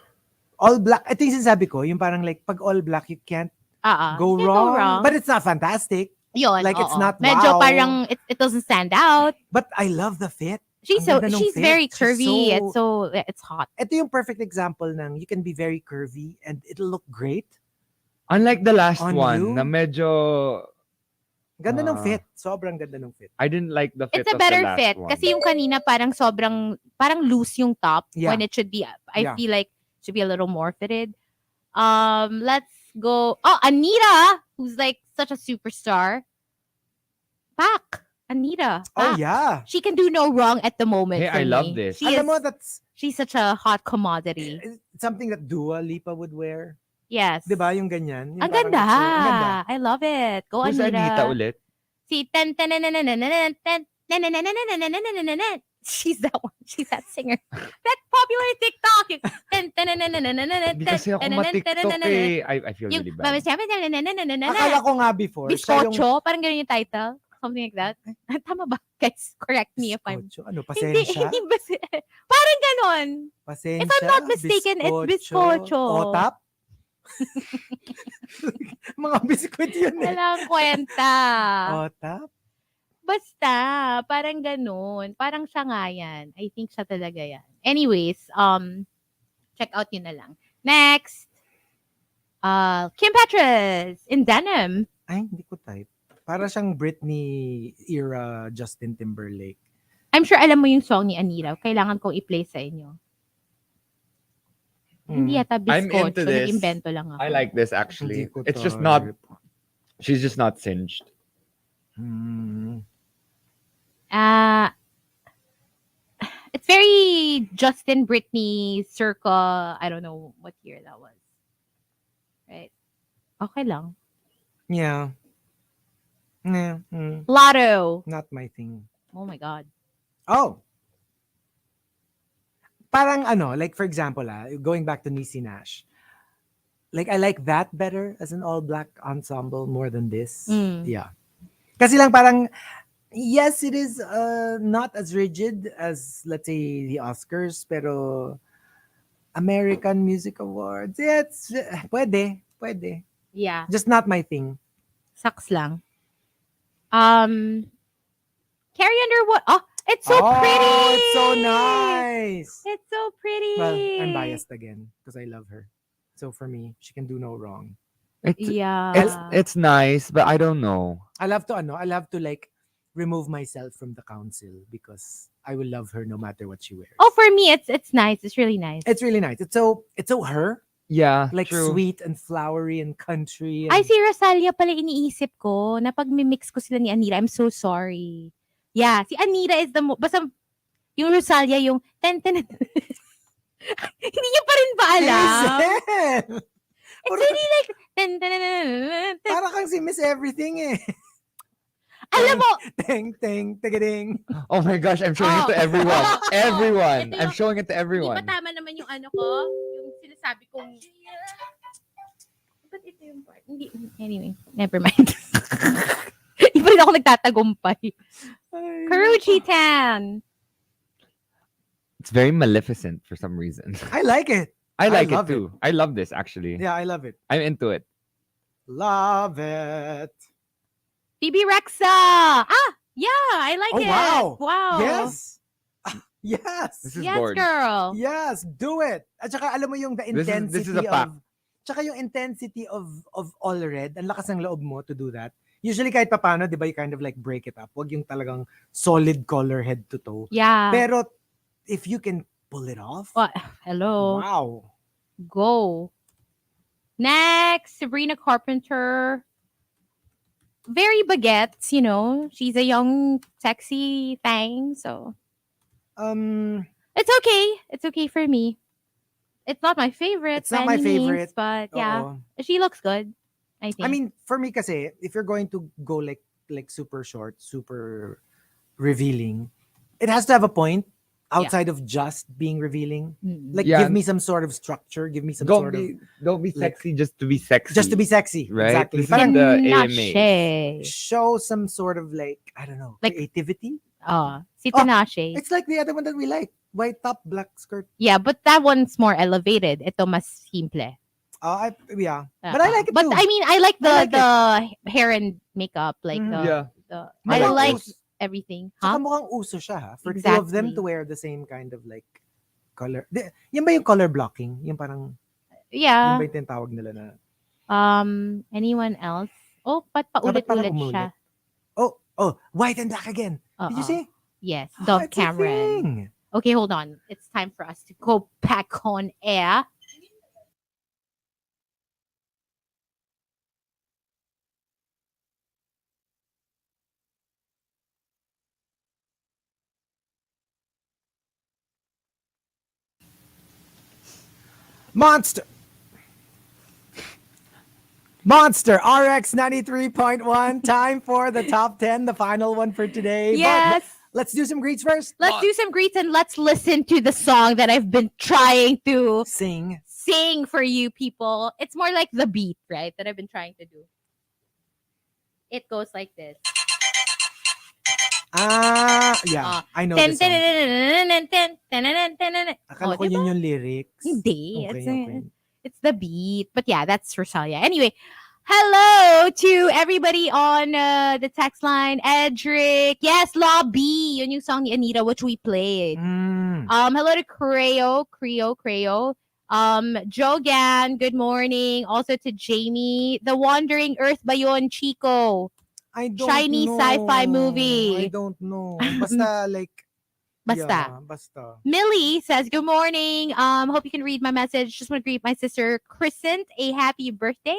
all black. I think sinasabi ko, yung parang like pag all black, you can't go You can't wrong. But it's not fantastic. Yun, like, it's oo. not Medyo wow. parang it doesn't stand out. But I love the fit. She's Ang ganda nung she's fit. very She's curvy. so- It's hot. Ito yung perfect example ng you can be very curvy and it'll look great. Unlike the last On one, you? na medyo Ganda ng Ah. fit. Sobrang ganda ng fit. I didn't like the fit It's a of the better last fit one. kasi yung kanina parang parang loose yung top Yeah. when it should be I Yeah. feel like should be a little more fitted. Let's go. Oh, Anita, who's like such a superstar. Back. Anita. Oh back. yeah. She can do no wrong at the moment. Hey, for I love me. this. Alam mo, that's She's such a hot commodity. something that Dua Lipa would wear. Yes. Diba? Yung ganyan. Yung Ang parang ganda. it's so- ang ganda. I love it. Go Who's Anita. Anita ulit? Si ten ten ten ten ten ten ten ten ten ten ten ten. She's that one. She's that singer. That popular TikTok. Hindi kasi ako ma-TikTok eh. I feel really bad. Akala ko nga before. siya yung- Bizcocho. Parang ganun yung title. Something like that. Tama ba? Guys, correct me if I'm... Bizcocho. Ano, Hindi, pasensya? hindi ba parang ganon. Pasensya? If I'm not mistaken, it's bizcocho. Otap? Mga biskwit yun eh. Walang kwenta. Otap? Basta, parang ganon. Parang siya nga yan. I think siya talaga yan. Anyways, check out yun na lang. Next, Kim Petras in denim. Ay, hindi ko type. Para siyang Britney era Justin Timberlake. I'm sure alam mo yung song ni Anira. Kailangan kong i-play sa inyo. Hindi yata I'm bizcocho. into this. Nag-invento lang ako. I like this actually. Hindi ko It's just type. not. She's just not singed. It's very Justin Britney circa, I don't know what year that was. Right? Okay lang. Yeah. Yeah. Lotto. Not my thing. Oh my God. Oh. Parang ano, like for example, going back to Niecy Nash. Like I like that better as an all-black ensemble more than this. Yeah. Kasi lang parang, yes, it is not as rigid as, let's say, the Oscars, pero American Music Awards, yeah, it's, pwede. Yeah. Just not my thing. Sucks lang. Carrie Underwood. Oh, it's so pretty. It's so nice. It's so pretty. Well, I'm biased again because I love her. So for me, she can do no wrong. Yeah. It's nice, but I don't know. I'll have to like remove myself from the council because I will love her no matter what she wears. Oh, for me, it's nice. It's really nice. It's really nice. It's so her. Yeah, Like true. sweet and flowery and country. And... Ay, si Rosalia pala iniisip ko na pag mix ko sila ni Anira, I'm so sorry. Yeah, si Anira is the basta yung Rosalia yung ten. Hindi niyo pa rin ba alam? It's really like ten. Para kang si Miss Everything eh. Alam mo, Teng, tigading. Oh my gosh, I'm showing it to everyone. Everyone. Ito I'm yung- showing it to hindi everyone. ba tama naman yung ano ko? Yung sinasabi kong... Ba't ito yung part? Hindi. Anyway, never mind. Iba rin ako nagtatagumpay. Karuchi Tan. It's very Maleficent for some reason. I like it. I like it love too. I love this actually. Yeah, I love it. I'm into it. Love it. Phoebe Rexa. Yeah, I like Oh, it. wow. Wow. Yes. Yes. This is Yes, gorgeous. girl. Yes, do it. At saka alam mo yung the This intensity is a fact. of tsaka yung intensity of all red, ang lakas ng loob mo to do that. Usually kahit papaano, 'di ba, you kind of like break it up. Wag yung talagang solid color head to toe. Yeah. Pero if you can pull it off, What? Hello. wow. Go. Next, Sabrina Carpenter. Very baguettes, you know. She's a young, sexy thing, so it's okay. It's okay for me. It's not my favorite. It's not by my any means, favorite. but yeah, Oo. she looks good. I think. I mean, for me kasi, if you're going to go like super short, super revealing, it has to have a point outside of just being revealing. Mm. Like, Yeah. give me some sort of structure. Give me some Don't sort be like- sexy just to be sexy. of just to be sexy. Right? Exactly. This is Parang the Tinashe. AMA. show some sort of like, I don't know, Like- creativity. Si Oh, Tinashe. It's like the other one that we like. White top, black skirt. Yeah, but that one's more elevated. Ito mas simple. Yeah. But I like it But too. I mean, I like I like the hair and makeup, like Mhm. Yeah. the I Mukhang like uso- everything. Saka Huh? mukhang uso siya ha. For two of them Exactly. to wear the same kind of like color. Yan ba yung color blocking? Yung parang, yun Yeah. ba yung tinatawag nila na, Anyone else? Oh, but Dapat parang paulit-ulit siya. oh, white and black again. Did you see? Yes, Ah, Dove it's a Cameron. thing. Okay, hold on. It's time for us to go back on air. Monster RX 93.1. Time for the top 10, the final one for today. But Yes. let's do some greets first. Let's do some greets and let's listen to the song that I've been trying to Sing. sing for you people. It's more like the beat, right? That I've been trying to do. It goes like this. Yeah. I know Ten, the song. Akala ko diba? yun yung lyrics. Hindi. Okay. It's the beat. But yeah, that's Rosalia. Anyway, hello to everybody on the text line. Edric. Yes, Lobby. Yun yung song ni Anita, which we played. Hello to Creo. Jogan, good morning. Also to Jamie. The Wandering Earth ba yun, Chico? I don't Chinese know. sci-fi movie. I don't know. Basta like, Basta. yeah, basta. Millie says, good morning. Hope you can read my message. Just want to greet my sister, Crescent, a happy birthday.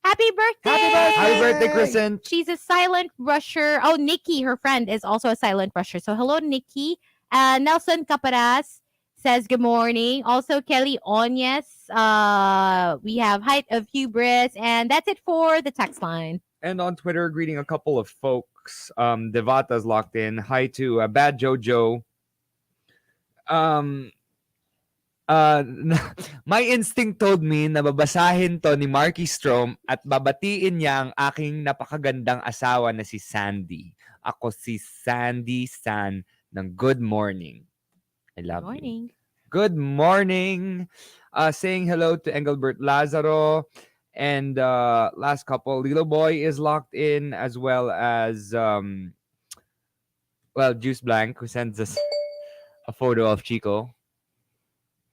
Happy birthday! Happy birthday, Crescent. She's a silent rusher. Oh, Nikki, her friend, is also a silent rusher. So hello, Nikki. Nelson Caparas says good morning. Also, Kelly Onyes. We have Height of Hubris. And that's it for the text line. And on Twitter, greeting a couple of folks. Devata's locked in. Hi to Bad Jojo. My instinct told me na babasahin to ni Markki Strom at babatiin niya ang aking napakagandang asawa na si Sandy. Ako si Sandy San ng Good Morning. I love you. Good morning. Saying hello to Engelbert Lazaro. And last couple, Lilo Boy is locked in, as well as Juice Blank, who sends us a photo of Chico.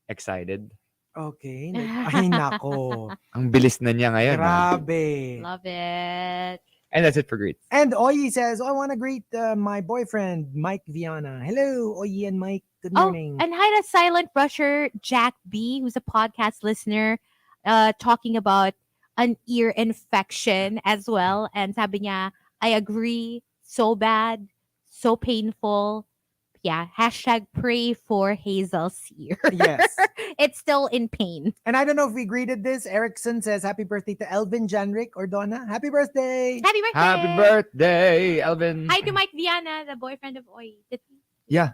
Excited. Okay. Ay, nako. Ang bilis na niya ngayon. Grabe. Love it. And that's it for greets. And Oyi says, I want to greet my boyfriend, Mike Viana. Hello, Oyi and Mike. Good morning. And hi to silent rusher Jack B, who's a podcast listener, talking about an ear infection as well. And sabi niya, I agree, so bad, so painful. Yeah, hashtag pray for Hazel's ear. Yes. It's still in pain. And I don't know if we greeted this. Erickson says, happy birthday to Elvin Janrick or Donna. Happy birthday. Happy birthday. Happy birthday, Elvin. Hi to Mike Viana, the boyfriend of Oy. Yeah.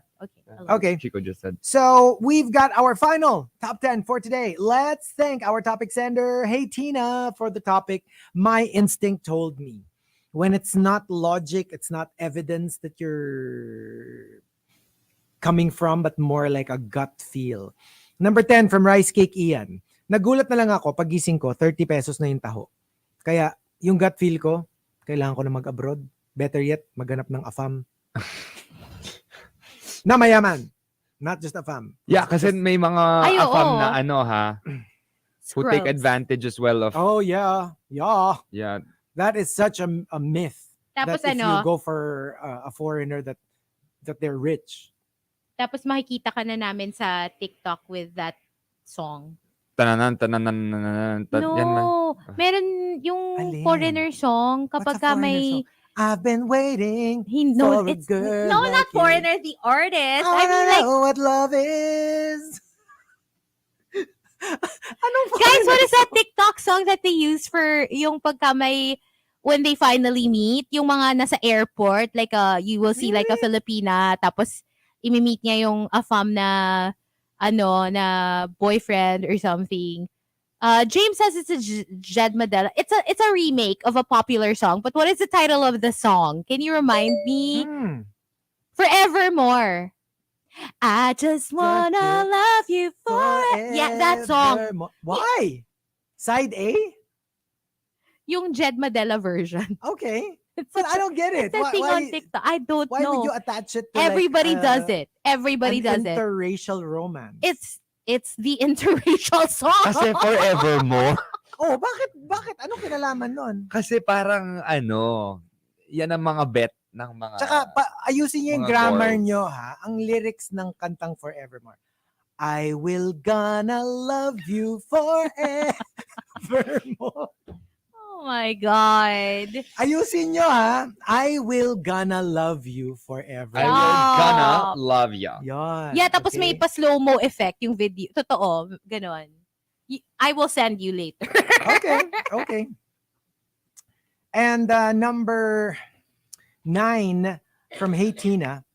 Okay. Chico just said. So we've got our final top 10 for today. Let's thank our topic sender, Hey Tina, for the topic. My instinct told me. When it's not logic, it's not evidence that you're coming from, but more like a gut feel. Number 10 from Rice Cake Ian. Nagulat na lang ako, pagising ko, 30 pesos na yung taho. Kaya yung gut feel ko, kailangan ko na mag-abroad. Better yet, maghanap ng AFAM. Na mayaman. Not just AFAM. Yeah, kasi may mga AFAM na ano ha, who take advantage as well of. Oh yeah. Yeah. Yeah. That is such a myth. Tapos that if you go for a foreigner that they're rich. Tapos makikita ka na namin sa TikTok with that song. Tananan. No, meron yung Alin? foreigner song kapag ka may... I've been waiting No, for a it's girl no, like not you. foreigner, the artist. I I mean, don't like, know what love is. guys, what is that TikTok song that they use for yung pagka may when they finally meet, yung mga nasa airport, like you will see like a Filipina, tapos imi-meet niya yung AFAM na na boyfriend or something. James says it's a Jed Madela. It's a remake of a popular song. But what is the title of the song? Can you remind me? Forevermore. I just wanna love you forever. Yeah, that song. Why? Side A? Yung Jed Madela version. Okay. But I don't get it. It's a thing on TikTok. I don't know. Why would you attach it to Everybody like, does it. Everybody does it. Interracial romance. It's the interracial song. Kasi forevermore. Oh, bakit? Anong kinalaman nun? Kasi parang yan ang mga bet ng mga... Tsaka, ayusin niyo yung mga grammar girls. niyo, ha? Ang lyrics ng kantang Forevermore. I will gonna love you forevermore. Oh my God. Ayusin niyo, ha? I will gonna love you forever. I will gonna love ya. Yan. Yeah, tapos okay? may pa-slow-mo effect yung video. Totoo, ganon. I will send you later. Okay. And number 9 from Hey Tina,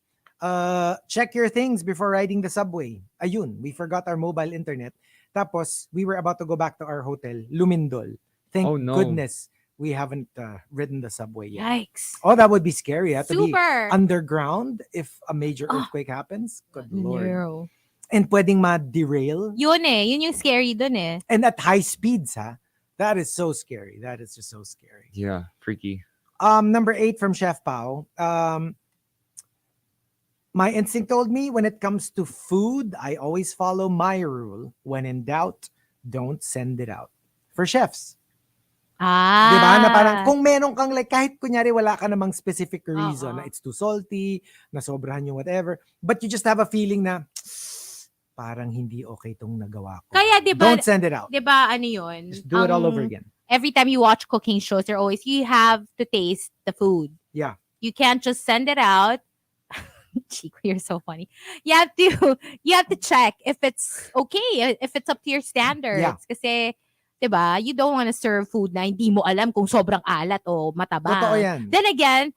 check your things before riding the subway. Ayun, we forgot our mobile internet. Tapos, we were about to go back to our hotel, Lumindol. Thank Oh, no. goodness we haven't ridden the subway yet. Yikes. Oh, that would be scary. To be Super. underground if a major Ah. earthquake happens. Good Lord. No. And pwedeng ma-derail. Yun yung scary dun eh. And at high speeds, ha? That is so scary. That is just so scary. Yeah, freaky. Number 8 from Chef Pao. My instinct told me when it comes to food, I always follow my rule. When in doubt, don't send it out. For chefs. Ah. Diba? Na parang kung meron kang like, kahit kunyari wala ka namang specific reason na it's too salty, na sobrahan yung whatever, but you just have a feeling na parang hindi okay tong nagawa ko. Kaya diba, Don't send it out. diba ano yun? Just do it all over again. Every time you watch cooking shows, they're always, you have to taste the food. Yeah. You can't just send it out. Chico, you're so funny. You have to check if it's okay, if it's up to your standards. Yeah. Kasi, diba, you don't want to serve food na hindi mo alam kung sobrang alat o mataba. Totoo yan. Then again,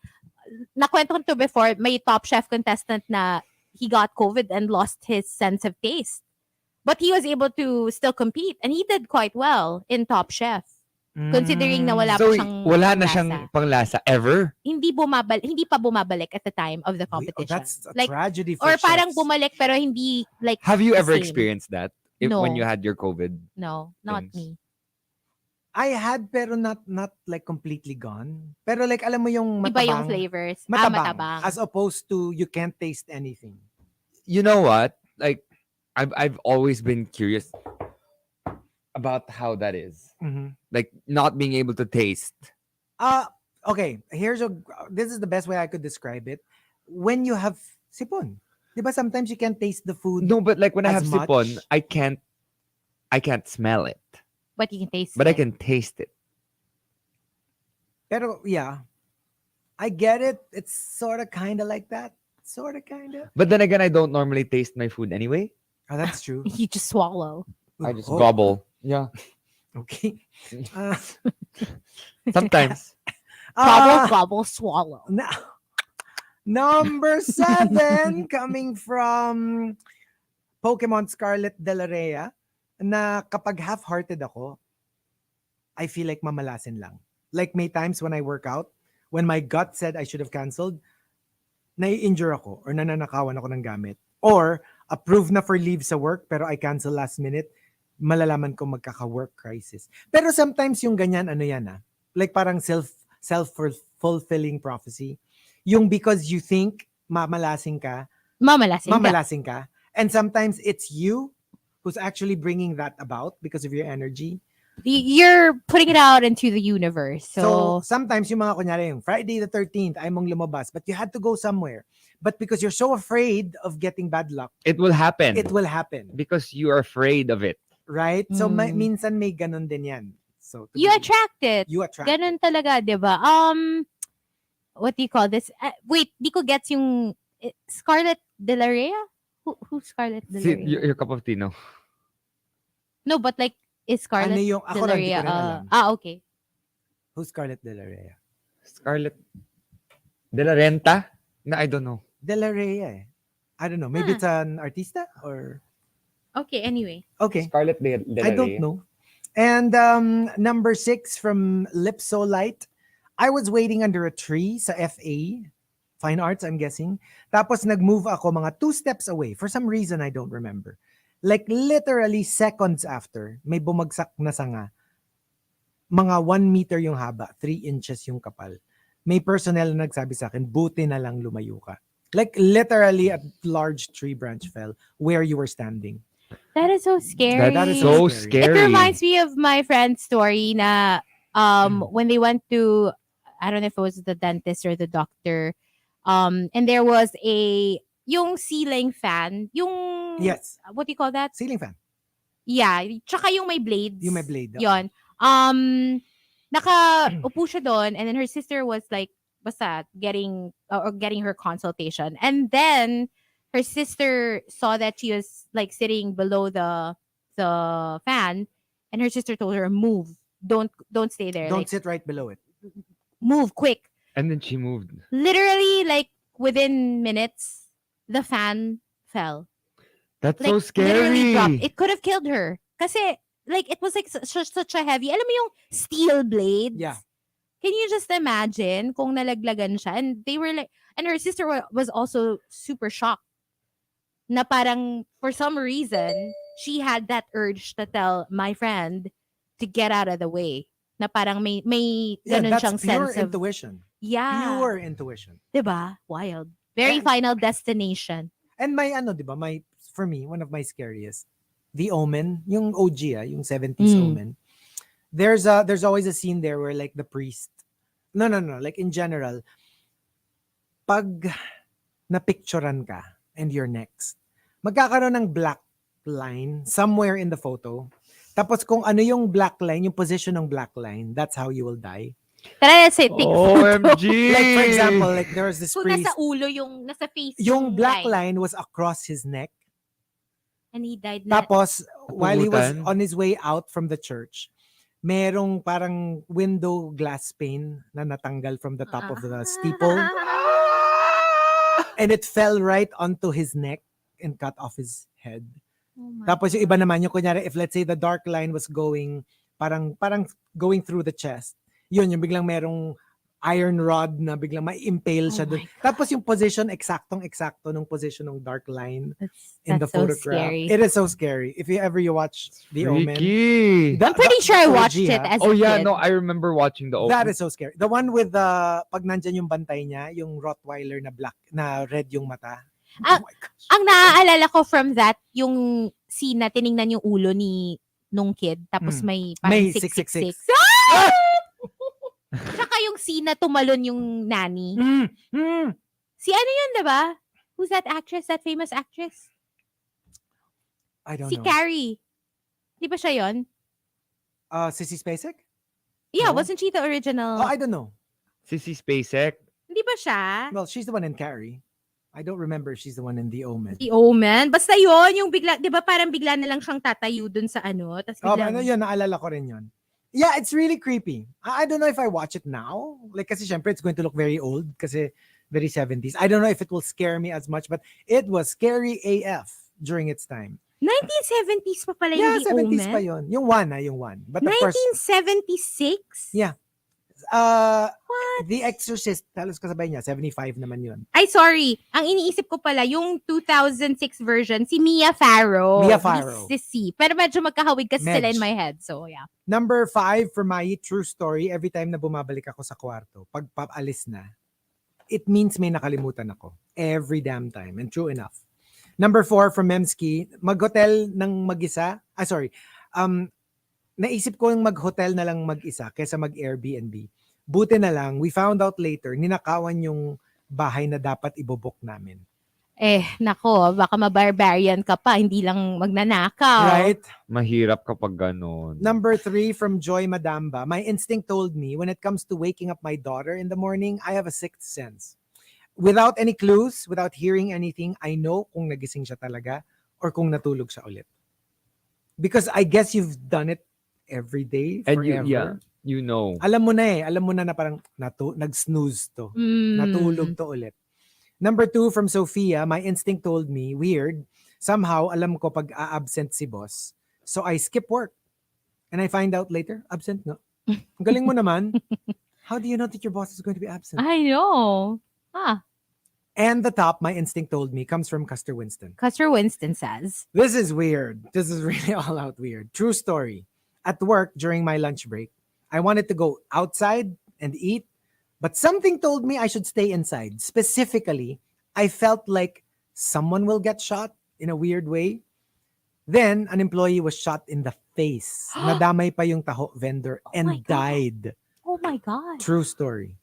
nakwento ko to before, may top chef contestant na he got COVID and lost his sense of taste. But he was able to still compete and he did quite well in Top Chef. Considering na wala pa So, siyang wala na panglasa. siyang panglasa ever? Hindi pa bumabalik at the time of the competition. That's a like, tragedy for or parang chefs. bumalik pero hindi like Have you the ever same. experienced that? No. When you had your COVID? No, not things? me. I had pero not like completely gone. Pero like alam mo yung matabang. Iba yung flavors. Matabang. As opposed to you can't taste anything. You know what? Like, I've always been curious about how that is. Mm-hmm. Like, not being able to taste. Okay, this is the best way I could describe it. When you have sipon. Diba sometimes you can't taste the food. No, but like when I as have much. sipon, I can't smell it. But you can taste But it. I can taste it. Pero yeah, I get it. It's sort of kind of like that. Sort of kind of. But then again, I don't normally taste my food anyway. Oh, that's true. You just swallow. I just Oh, gobble. Yeah. Okay. Sometimes. Gobble, swallow. Number 7 coming from Pokemon Scarlet de la Rhea na kapag half-hearted ako, I feel like mamalasin lang. Like may times when I work out, when my gut said I should have canceled, nai-injure ako or nananakawan ako ng gamit. Or approved na for leave sa work pero I cancel last minute, malalaman ko magkaka-work crisis. Pero sometimes yung ganyan, ano yan like parang self-fulfilling prophecy. Yung because you think mamalasing ka, Mamalasing ka. and sometimes it's you who's actually bringing that about because of your energy. You're putting it out into the universe. So So, sometimes yung mga kunyari yung Friday the 13th ay mong lumabas but you had to go somewhere. But because you're so afraid of getting bad luck, It will happen. it will happen. Because you are afraid of it. Right? So minsan may ganun din yan. So to you be- attract it. You attract Ganun talaga, di ba? What do you call this? Wait, di ko gets yung Scarlet de la Rhea? Who's Scarlet de la See, Rhea? your cup of tea, no? No, but like, is Scarlet Ano yung, de ako la lang, di Rhea? ko rin alam. Okay. Who's Scarlet de la Rhea? Scarlet de la Renta? No, I don't know. De la Rhea eh. I don't know. Maybe it's an artista or... Okay, anyway. Okay. Scarlet de la I don't Rhea. know. And number 6 from Lips So Light. I was waiting under a tree sa FA. Fine Arts, I'm guessing. Tapos nag-move ako mga 2 steps away. For some reason, I don't remember. Like literally seconds after, may bumagsak na sanga. Mga 1 meter yung haba, 3 inches yung kapal. May personnel na nagsabi sa akin, buti na lang lumayo ka. Like literally a large tree branch fell where you were standing. That is so scary. That is So scary. scary. It reminds me of my friend's story na when they went to, I don't know if it was the dentist or the doctor, and there was yung ceiling fan, yung, Yes. what do you call that? Ceiling fan. Yeah, tsaka yung may blades. Yung may blade. Yon. Nakaupo siya doon, and then her sister was like, basta getting her consultation, and then her sister saw that she was like sitting below the fan, and her sister told her, "Move, don't stay there, Don't like, sit right below it. move quick." And then she moved. Literally, like within minutes, the fan fell. That's Like so literally scary. dropped. It could have killed her. Kasi like it was like such a heavy. Alam mo yung steel blades? Yeah. Can you just imagine kung nalaglagan siya? And they were like, and her sister was also super shocked na parang for some reason, she had that urge to tell my friend to get out of the way. Na parang may ganun that's siyang pure sense of, intuition. yeah. Pure intuition. Diba? Wild. Very And- Final Destination. And my diba, for me, one of my scariest, The Omen, yung OG, yung 70s Omen. There's always a scene there where like the priest, no, like in general, pag napicturean ka and you're next, magkakaroon ng black line somewhere in the photo. Tapos kung ano yung black line, yung position ng black line, that's how you will die. Tara, let's say, take photo. OMG! Like for example, like there was this Kung priest, nasa ulo yung, nasa face yung black line was across his neck. And he died na. Tapos, while he was Napugutan? on his way out from the church, merong parang window glass pane na natanggal from the top of the steeple. And it fell right onto his neck and cut off his head. Oh my Tapos yung iba naman, yung kunyari, if let's say the dark line was going, parang going through the chest, yun, yung biglang merong iron rod na biglang ma-impale siya Oh dun. my God. Tapos yung position, eksakto nung position ng dark line in the That's so photograph. scary. It is so scary. If you watch The Omen. Freaky! I'm pretty sure I watched OG, it ha? as Oh a yeah, kid. no, I remember watching the That open. is so scary. The one with the, pag nandyan yung bantay niya, yung Rottweiler na black, na red yung mata. Ah, Oh my gosh. Ang naaalala ko from that, yung scene na tiningnan yung ulo ni nung kid, tapos may parang May 666. 666. Ah! Tsaka yung scene na tumalon yung nanny. Si ano yun, diba? Who's that actress? That famous actress? I don't Si know. Carrie. Di ba siya yun? Sissy Spacek? Yeah, No. wasn't she the original? Oh, I don't know. Sissy Spacek. Hindi ba siya? Well, she's the one in Carrie. I don't remember if she's the one in The Omen. The Omen. Basta yun, yung bigla, di ba parang bigla na lang siyang tatayo dun sa ano. Tas Oh, biglang, ano yun, naalala ko rin yun. Yeah, it's really creepy. I don't know if I watch it now. Like, kasi syempre, it's going to look very old kasi very 70s. I don't know if it will scare me as much, but it was scary AF during its time. 1970s pa pala Yeah, yung The 70s Omen. pa yun. Yung one. But of course, 1976? Yeah. What? The Exorcist, halos kasabay niya, 75 naman yun. Ay, sorry. Ang iniisip ko pala, yung 2006 version, si Mia Farrow. Mia Farrow. Si C. Pero medyo magkahawig kasi sila in Medj. my head. So, yeah. Number 5 for my true story, every time na bumabalik ako sa kwarto, pag paalis na, it means may nakalimutan ako. Every damn time. And true enough. Number 4 from Memski, mag-hotel ng mag-isa. Naisip ko yung mag-hotel na lang mag-isa kaysa mag-Airbnb. Buti na lang, we found out later, ninakawan yung bahay na dapat ibubok namin. Nako, baka mabarbarian ka pa, hindi lang magnanakaw. Right? Mahirap kapag ganon. Number 3 from Joy Madamba. My instinct told me when it comes to waking up my daughter in the morning, I have a sixth sense. Without any clues, without hearing anything, I know kung nagising siya talaga or kung natulog siya ulit. Because I guess you've done it every day, And forever. you know. Alam mo na parang nag-snooze to. Natulog to ulit. Number 2 from Sophia, my instinct told me, weird, somehow alam ko pag a-absent si boss. So I skip work. And I find out later, absent no. Ang galing mo naman. How do you know that your boss is going to be absent? I know. And the top, my instinct told me, comes from Custer Winston. Custer Winston says, This is weird. This is really all out weird. True story. At work during my lunch break, I wanted to go outside and eat, but something told me I should stay inside. Specifically, I felt like someone will get shot in a weird way. Then, an employee was shot in the face. Nadamay pa yung taho vendor my and God. died. oh my God. True story.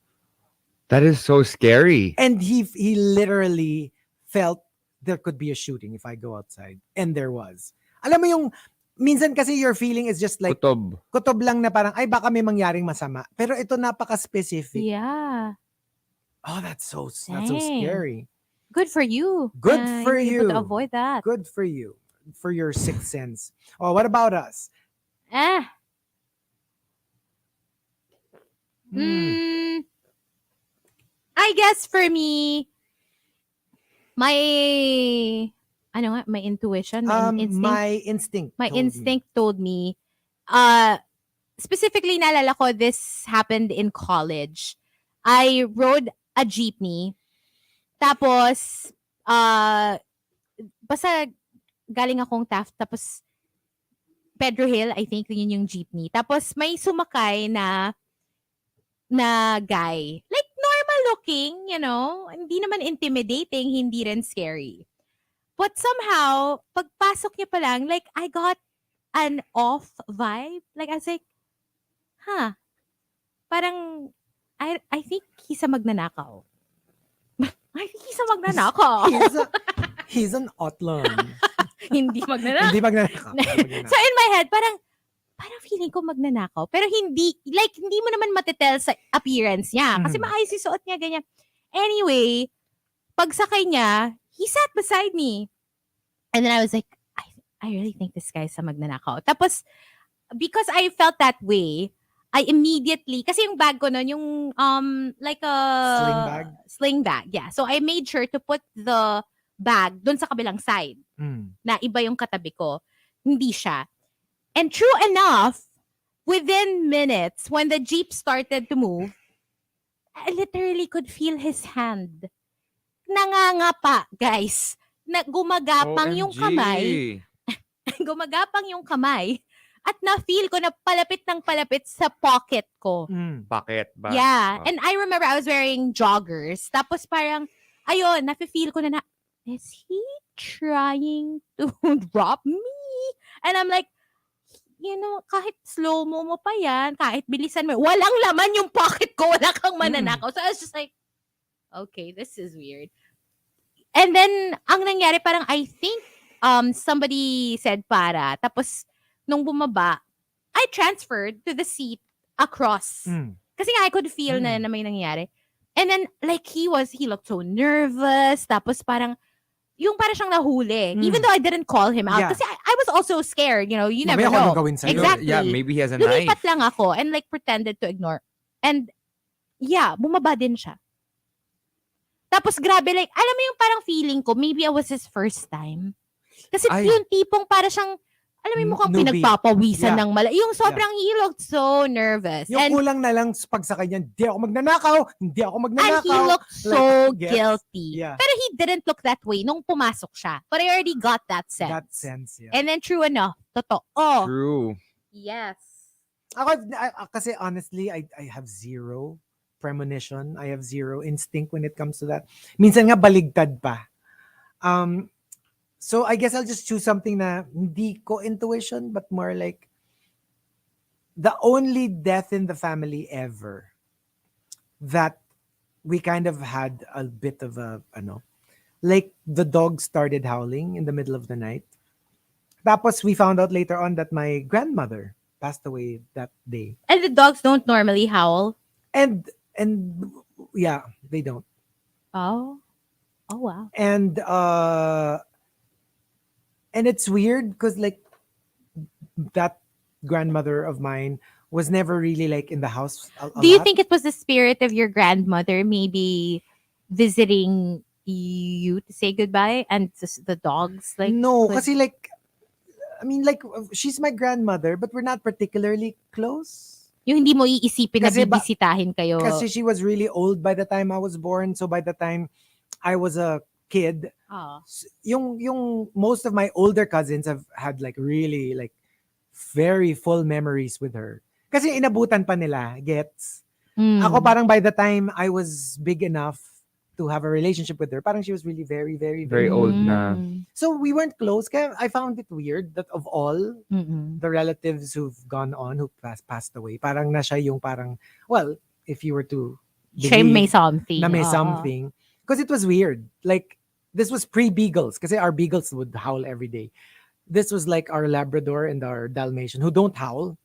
That is so scary. And he literally felt there could be a shooting if I go outside. And there was. Alam mo yung, minsan kasi your feeling is just like, kutob lang na parang, ay baka may mangyaring masama. Pero ito napaka-specific. Yeah. Oh, that's so Dang. scary. Good for you. Good for were you. able to avoid that. Good for you. For your sixth sense. Oh, what about us? I guess for me, my intuition, my instinct. My instinct. My told me. instinct told me, specifically, naalala ko, this happened in college. I rode a jeepney. Tapos, basta galing akong Taft. Tapos, Pedro Hill, I think, yun yung jeepney. Tapos, may sumakay na guy. Like, normal looking, Hindi naman intimidating, hindi rin scary. But somehow, pagpasok niya pa lang, like, I got an off vibe. Like, I was like, parang, I think he's a magnanakaw. I think he's a magnanakaw. He's an outlaw. Hindi magnanakaw. Hindi magnanakaw. So, in my head, parang feeling ko magnanakaw. Pero hindi mo naman matitel sa appearance niya. Kasi maayos yung suot niya, ganyan. Anyway, pagsakay niya, he sat beside me. And then I was like, I really think this guy's a magnanakaw. Tapos, because I felt that way, I immediately, kasi yung bag ko nun, yung like a sling bag. Yeah. So I made sure to put the bag dun sa kabilang side na iba yung katabi ko. Hindi siya. And true enough, within minutes, when the jeep started to move, I literally could feel his hand. Nangangapa, guys. Gumagapang yung kamay. Gumagapang yung kamay. At na-feel ko na palapit ng palapit sa pocket ko. Pocket ba? Yeah. Oh. And I remember I was wearing joggers. Tapos parang, ayun, na-feel ko na is he trying to drop me? And I'm like, kahit slow-mo mo pa yan, kahit bilisan mo, walang laman yung pocket ko, wala kang mananakaw. So I was just like, okay, this is weird. And then, ang nangyari, parang I think somebody said para. Tapos, nung bumaba, I transferred to the seat across. Kasi nga, I could feel na may nangyari. And then, like, he looked so nervous. Tapos parang siyang nahuli. Even though I didn't call him out. Kasi I was also scared, you never know. Exactly. Yeah, maybe he has a knife. Lumipat lang ako and like pretended to ignore. And yeah, bumaba din siya. Tapos grabe, like, alam mo yung parang feeling ko, maybe I was his first time. Kasi yung tipong para siyang, alam mo yung mukhang pinagpapawisan ng yung sobrang he looked so nervous. Yung kulang na lang pagsakay niya, hindi ako magnanakaw. And he looked so guilty. Yeah. Pero he didn't look that way nung pumasok siya. But I already got that sense. Yeah. And then true enough, totoo. True. Yes. Kasi honestly, I have zero premonition. I have zero instinct when it comes to that. Minsan nga baligtad pa. So I guess I'll just choose something na hindi ko intuition, but more like the only death in the family ever that we kind of had a bit of a, like the dog started howling in the middle of the night. Tapos we found out later on that my grandmother passed away that day. And the dogs don't normally howl? And yeah, they don't. Oh wow. And it's weird because like that grandmother of mine was never really like in the house a Do you lot. think it was the spirit of your grandmother maybe visiting you to say goodbye and the dogs? Like No, kasi like, I mean like she's my grandmother but we're not particularly close. Yung hindi mo iisipin na Kasi bibisitahin kayo. Kasi she was really old by the time I was born. So by the time I was a kid, yung most of my older cousins have had like really like very full memories with her. Kasi inabutan pa nila, gets? Ako parang by the time I was big enough to have a relationship with her, parang she was really very, very, Very old na. So we weren't close. Kaya I found it weird that of all the relatives who've gone on, who passed away, parang na siya yung parang, well, if you were to siya may something. Na may something. Because it was weird. Like, this was pre-beagles. Kasi our beagles would howl every day. This was like our Labrador and our Dalmatian who don't howl.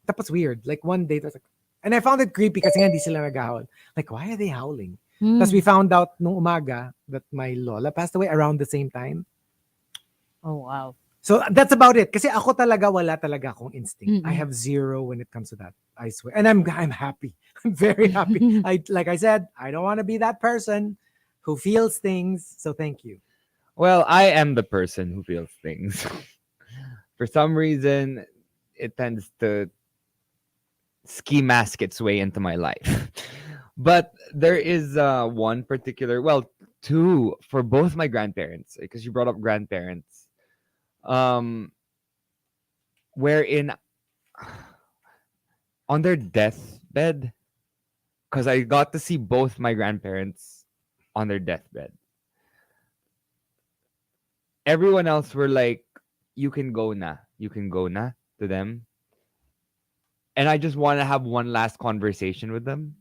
Tapos weird. Like one day, it was like, and I found it creepy kasi nga hindi sila nag-howl. Like, why are they howling? Tapos we found out nung umaga that my lola passed away around the same time. Oh, wow. So that's about it. Kasi ako talaga, wala talaga akong instinct. I have zero when it comes to that. I swear. And I'm happy. I'm very happy. Like I said, I don't want to be that person who feels things. So thank you. Well, I am the person who feels things. For some reason, it tends to ski mask its way into my life. But there is one particular, well, two for both my grandparents, because you brought up grandparents, wherein on their deathbed, because I got to see both my grandparents on their deathbed. Everyone else were like, you can go na to them. And I just want to have one last conversation with them.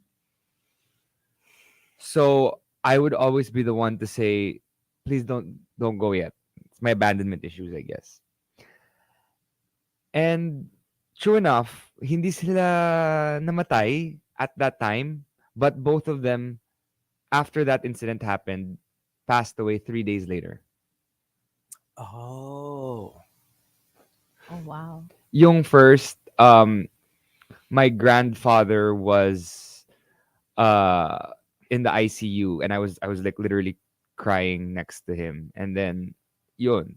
So I would always be the one to say, please don't go yet. It's my abandonment issues, I guess. And true enough, hindi sila namatay at that time, but both of them, after that incident happened, passed away 3 days later. Oh. Oh, wow. Yung first, my grandfather was in the ICU, and I was like literally crying next to him. And then yun,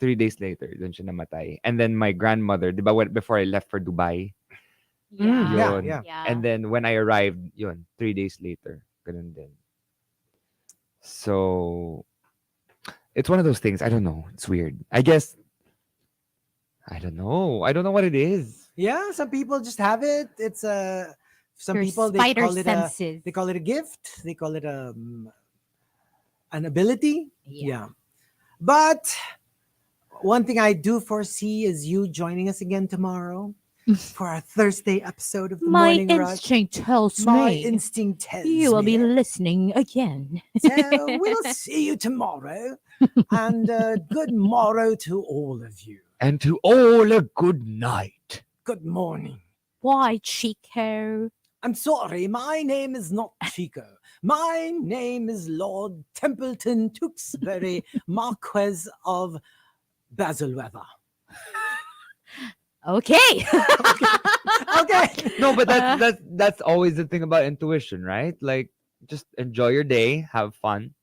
3 days later, dun siya namatay. And then my grandmother, di ba, before I left for Dubai, Yeah. yun. Yeah. And then when I arrived, yun, 3 days later, ganun din. So it's one of those things. I don't know. It's weird. I guess I don't know. I don't know what it is. Yeah, some people just have it. It's some Your people they spider call it senses. they call it a gift. They call it an ability. Yeah. But one thing I do foresee is you joining us again tomorrow for our Thursday episode of the My Morning Rush. instinct tells My me instinct tells you will me. be listening again. So we'll see you tomorrow. And good morrow to all of you. And to all a good night. Good morning. Why, Chico? I'm sorry, my name is not Chico. My name is Lord Templeton Tewksbury, Marquess of Basilweather. Okay. Okay. No, but that's always the thing about intuition, right? Like, just enjoy your day, have fun.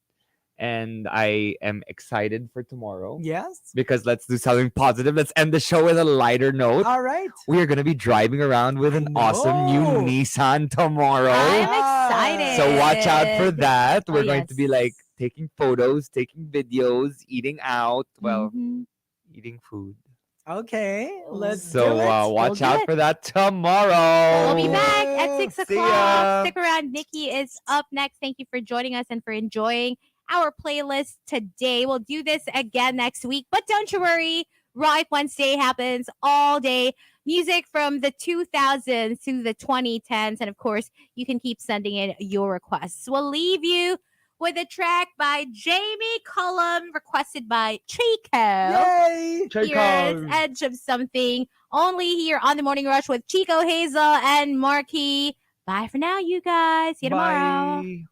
And I am excited for tomorrow. Yes. Because let's do something positive. Let's end the show with a lighter note. All right. We are going to be driving around with an awesome new know. Nissan tomorrow. I'm Ah. excited. So watch out for that. Oh, We're going to be yes. like taking photos, taking videos, eating out. Well, Mhm. eating food. Okay. Let's So do it. watch do out it. for that tomorrow. We'll be back at 6 See o'clock. ya. Stick around. Nikki is up next. Thank you for joining us and for enjoying our playlist today. We'll do this again next week, but don't you worry. Right Wednesday happens all day. Music from the 2000s to the 2010s. And of course, you can keep sending in your requests. We'll leave you with a track by Jamie Cullum, requested by Chico. Yay. Here's Edge of Something, only here on The Morning Rush with Chico, Hazel, and Markki. Bye for now, you guys. See you tomorrow. Bye.